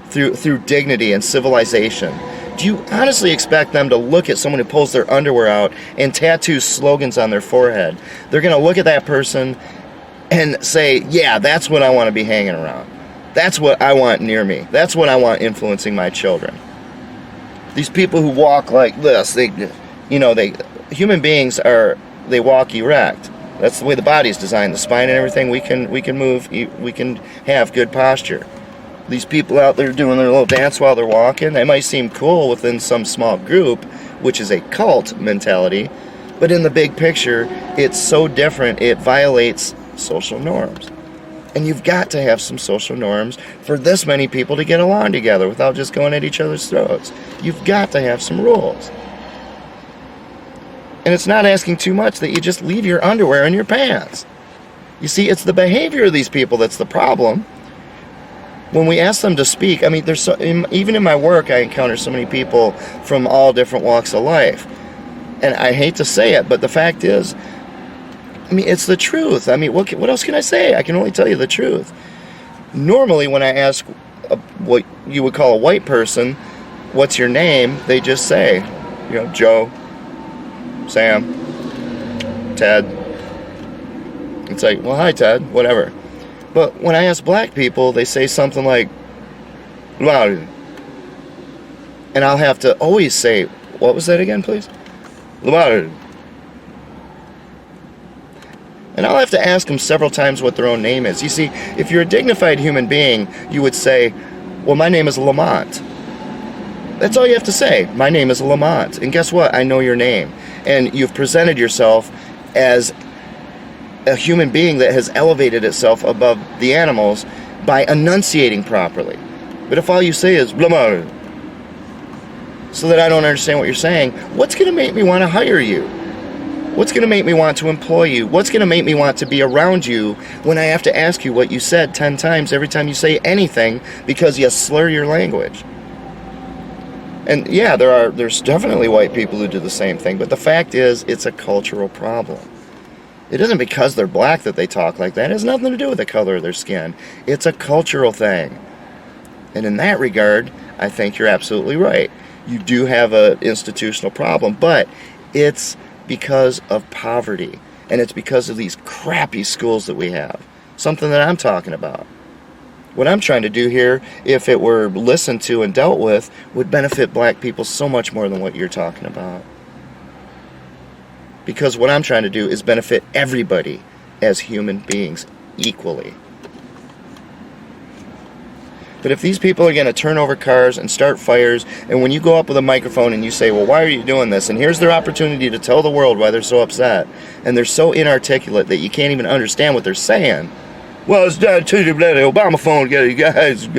through dignity and civilization, do you honestly expect them to look at someone who pulls their underwear out and tattoos slogans on their forehead? They're going to look at that person and say, yeah, that's what I want to be hanging around. That's what I want near me. That's what I want influencing my children. These people who walk like this, human beings they walk erect. That's the way the body's designed, the spine and everything. We can move, we can have good posture. These people out there doing their little dance while they're walking, they might seem cool within some small group, which is a cult mentality, but in the big picture, it's so different, it violates social norms. And you've got to have some social norms for this many people to get along together without just going at each other's throats. You've got to have some rules. And it's not asking too much that you just leave your underwear in your pants. You see, it's the behavior of these people that's the problem. When we ask them to speak, I mean, even in my work, I encounter so many people from all different walks of life. And I hate to say it, but the fact is, I mean, it's the truth. I mean, what else can I say? I can only tell you the truth. Normally, when I ask what you would call a white person, what's your name, they just say, Joe, Sam, Ted. It's like, well, hi, Ted, whatever. But when I ask black people, they say something like, wow. And I'll have to always say, what was that again, please? Lamar. And I'll have to ask them several times what their own name is. You see, if you're a dignified human being, you would say, well, my name is Lamont. That's all you have to say. My name is Lamont. And guess what? I know your name. And you've presented yourself as a human being that has elevated itself above the animals by enunciating properly. But if all you say is Lamont, so that I don't understand what you're saying, what's going to make me want to hire you? What's going to make me want to employ you? What's going to make me want to be around you when I have to ask you what you said 10 times every time you say anything because you slur your language? And yeah, there's definitely white people who do the same thing, but the fact is, it's a cultural problem. It isn't because they're black that they talk like that. It has nothing to do with the color of their skin. It's a cultural thing. And in that regard, I think you're absolutely right. You do have an institutional problem, but it's because of poverty, and it's because of these crappy schools that we have. Something that I'm talking about. What I'm trying to do here, if it were listened to and dealt with, would benefit black people so much more than what you're talking about. Because what I'm trying to do is benefit everybody as human beings equally. But if these people are going to turn over cars and start fires, and when you go up with a microphone and you say, well, why are you doing this? And here's their opportunity to tell the world why they're so upset, and they're so inarticulate that you can't even understand what they're saying. Well, it's done to the Obama phone, you guys.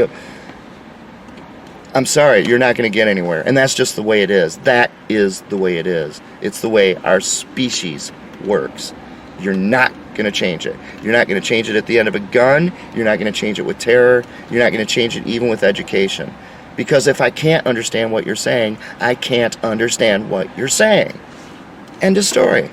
I'm sorry, you're not going to get anywhere. And that's just the way it is. That is the way it is. It's the way our species works. You're not going to change it. You're not going to change it at the end of a gun. You're not going to change it with terror. You're not going to change it even with education. Because if I can't understand what you're saying, I can't understand what you're saying. End of story.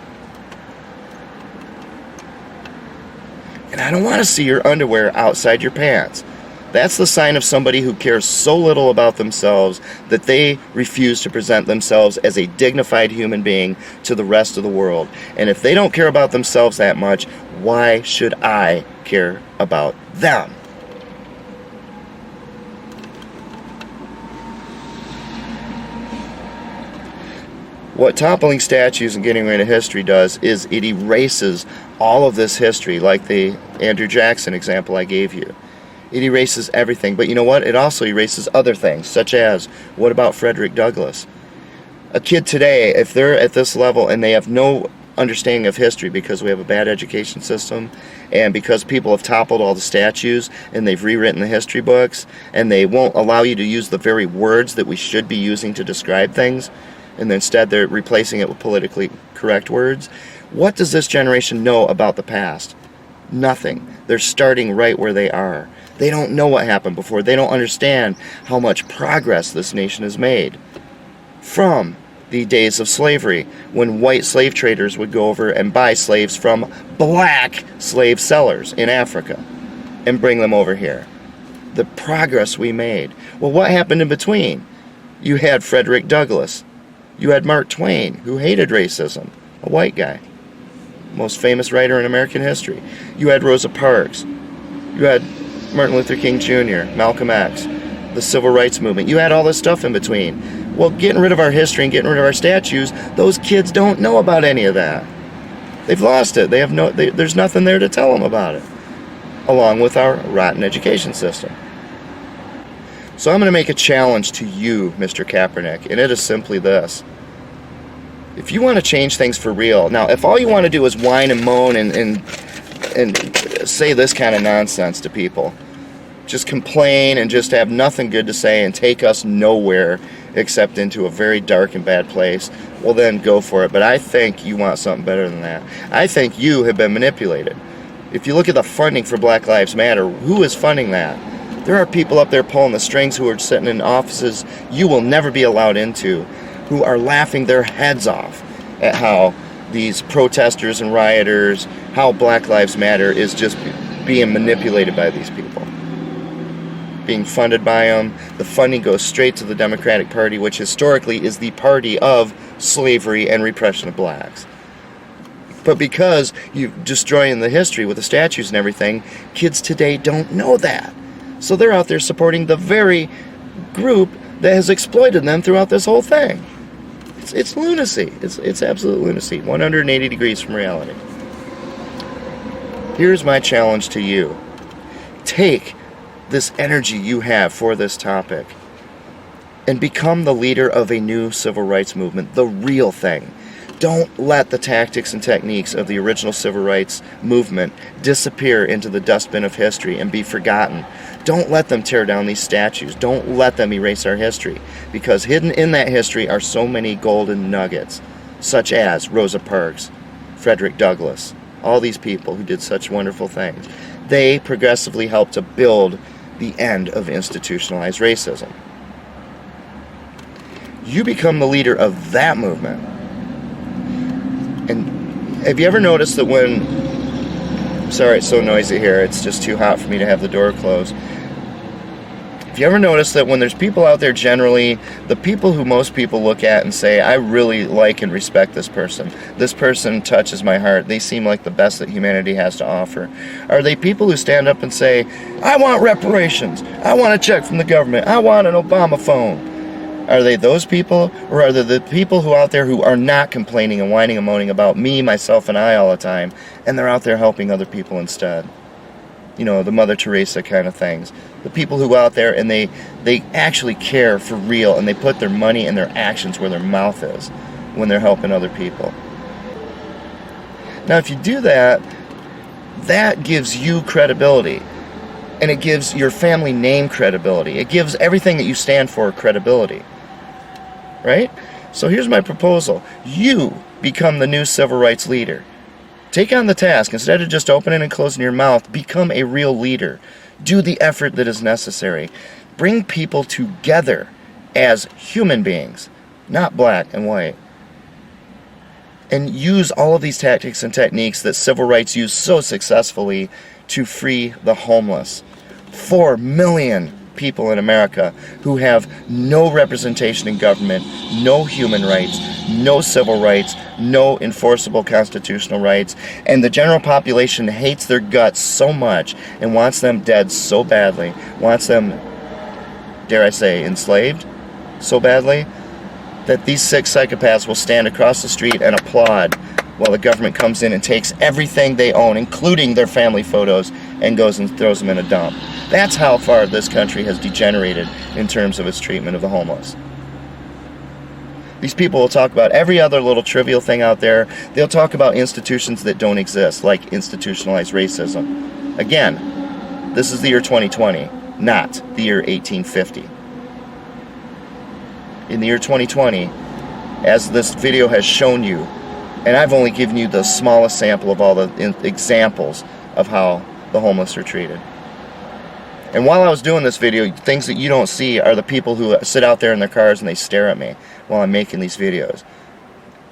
And I don't want to see your underwear outside your pants. That's the sign of somebody who cares so little about themselves that they refuse to present themselves as a dignified human being to the rest of the world. And if they don't care about themselves that much, why should I care about them? What toppling statues and getting rid of history does is it erases all of this history, like the Andrew Jackson example I gave you. It erases everything, but you know what? It also erases other things, such as, what about Frederick Douglass? A kid today, if they're at this level and they have no understanding of history because we have a bad education system and because people have toppled all the statues and they've rewritten the history books and they won't allow you to use the very words that we should be using to describe things, and instead they're replacing it with politically correct words. What does this generation know about the past? Nothing. They're starting right where they are. They don't know what happened before. They don't understand how much progress this nation has made. From the days of slavery, when white slave traders would go over and buy slaves from black slave sellers in Africa and bring them over here. The progress we made. Well, what happened in between? You had Frederick Douglass. You had Mark Twain, who hated racism, a white guy. Most famous writer in American history. You had Rosa Parks. You had Martin Luther King Jr., Malcolm X, the Civil Rights Movement. You had all this stuff in between. Well, getting rid of our history and getting rid of our statues, those kids don't know about any of that. They've lost it. There's nothing there to tell them about it, along with our rotten education system. So I'm going to make a challenge to you, Mr. Kaepernick, and it is simply this. If you want to change things for real, now if all you want to do is whine and moan and say this kind of nonsense to people, just complain and just have nothing good to say and take us nowhere except into a very dark and bad place, well then go for it. But I think you want something better than that. I think you have been manipulated. If you look at the funding for Black Lives Matter, who is funding that? There are people up there pulling the strings who are sitting in offices you will never be allowed into, who are laughing their heads off at how these protesters and rioters, how Black Lives Matter is just being manipulated by these people. Being funded by them. The funding goes straight to the Democratic Party, which historically is the party of slavery and repression of blacks. But because you're destroying the history with the statues and everything, kids today don't know that. So they're out there supporting the very group that has exploited them throughout this whole thing. It's lunacy. It's absolute lunacy. 180 degrees from reality. Here's my challenge to you. Take this energy you have for this topic and become the leader of a new civil rights movement, the real thing. Don't let the tactics and techniques of the original civil rights movement disappear into the dustbin of history and be forgotten. Don't let them tear down these statues. Don't let them erase our history, because hidden in that history are so many golden nuggets, such as Rosa Parks, Frederick Douglass, all these people who did such wonderful things. They progressively helped to build the end of institutionalized racism. You become the leader of that movement. And have you ever noticed that when... Sorry, it's so noisy here. It's just too hot for me to have the door closed. Have you ever noticed that when there's people out there, generally, the people who most people look at and say, I really like and respect this person touches my heart, they seem like the best that humanity has to offer, are they people who stand up and say, I want reparations, I want a check from the government, I want an Obama phone? Are they those people, or are they the people who out there who are not complaining and whining and moaning about me, myself, and I all the time, and they're out there helping other people instead? You know, the Mother Teresa kind of things. The people who go out there and they actually care for real, and they put their money and their actions where their mouth is when they're helping other people. Now, if you do that, that gives you credibility. And it gives your family name credibility. It gives everything that you stand for credibility. Right? So here's my proposal. You become the new civil rights leader. Take on the task. Instead of just opening and closing your mouth, become a real leader. Do the effort that is necessary. Bring people together as human beings, not black and white. And use all of these tactics and techniques that civil rights used so successfully to free the homeless. 4 million people in America who have no representation in government, no human rights, no civil rights, no enforceable constitutional rights, and the general population hates their guts so much and wants them dead so badly, wants them, dare I say, enslaved so badly, that these 6 psychopaths will stand across the street and applaud while the government comes in and takes everything they own, including their family photos, and goes and throws them in a dump. That's how far this country has degenerated in terms of its treatment of the homeless. These people will talk about every other little trivial thing out there. They'll talk about institutions that don't exist, like institutionalized racism. Again, this is the year 2020, not the year 1850. In the year 2020, as this video has shown you, and I've only given you the smallest sample of all the examples of how the homeless are treated. And while I was doing this video, things that you don't see are the people who sit out there in their cars and they stare at me while I'm making these videos.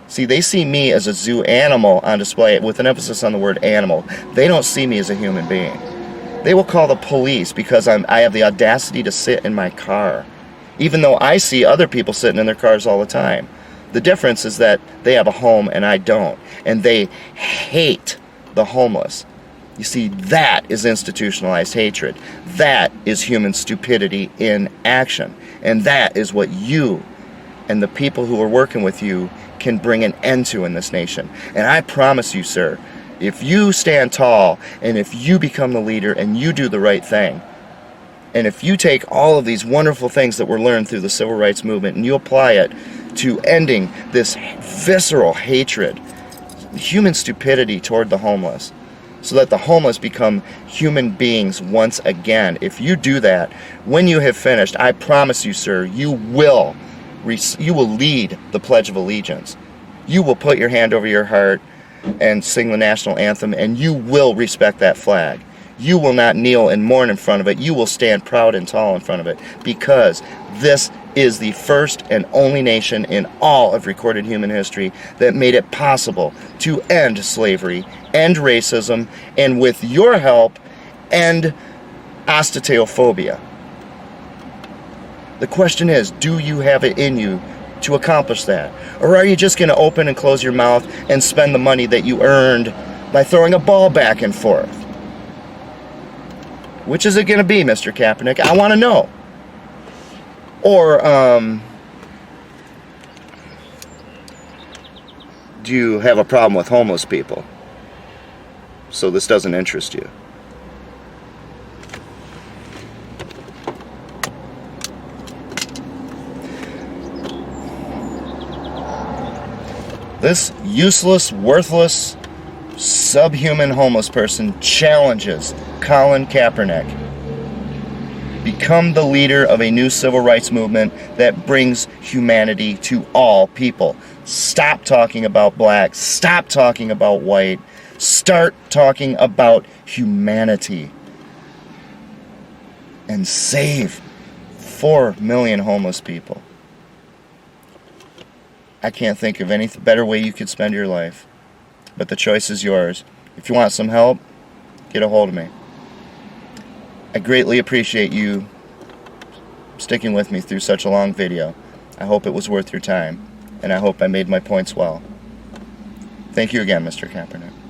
See, they see me as a zoo animal on display, with an emphasis on the word animal. They don't see me as a human being. They will call the police because I have the audacity to sit in my car, even though I see other people sitting in their cars all the time. The difference is that they have a home and I don't, and they hate the homeless. You see, that is institutionalized hatred. That is human stupidity in action. And that is what you and the people who are working with you can bring an end to in this nation. And I promise you, sir, if you stand tall and if you become the leader and you do the right thing, and if you take all of these wonderful things that were learned through the civil rights movement and you apply it to ending this visceral hatred, human stupidity toward the homeless, so that the homeless become human beings once again. If you do that, when you have finished, I promise you, sir, you will lead the Pledge of Allegiance. You will put your hand over your heart and sing the national anthem, and you will respect that flag. You will not kneel and mourn in front of it. You will stand proud and tall in front of it, because this is the first and only nation in all of recorded human history that made it possible to end slavery, end racism, and with your help, end ostetophobia. The question is, do you have it in you to accomplish that? Or are you just going to open and close your mouth and spend the money that you earned by throwing a ball back and forth? Which is it going to be, Mr. Kaepernick? I want to know. Or, do you have a problem with homeless people? So this doesn't interest you. This useless, worthless, subhuman homeless person challenges Colin Kaepernick. Become the leader of a new civil rights movement that brings humanity to all people. Stop talking about black. Stop talking about white. Start talking about humanity. And save 4 million homeless people. I can't think of any better way you could spend your life. But the choice is yours. If you want some help, get a hold of me. I greatly appreciate you sticking with me through such a long video. I hope it was worth your time, and I hope I made my points well. Thank you again, Mr. Kaepernick.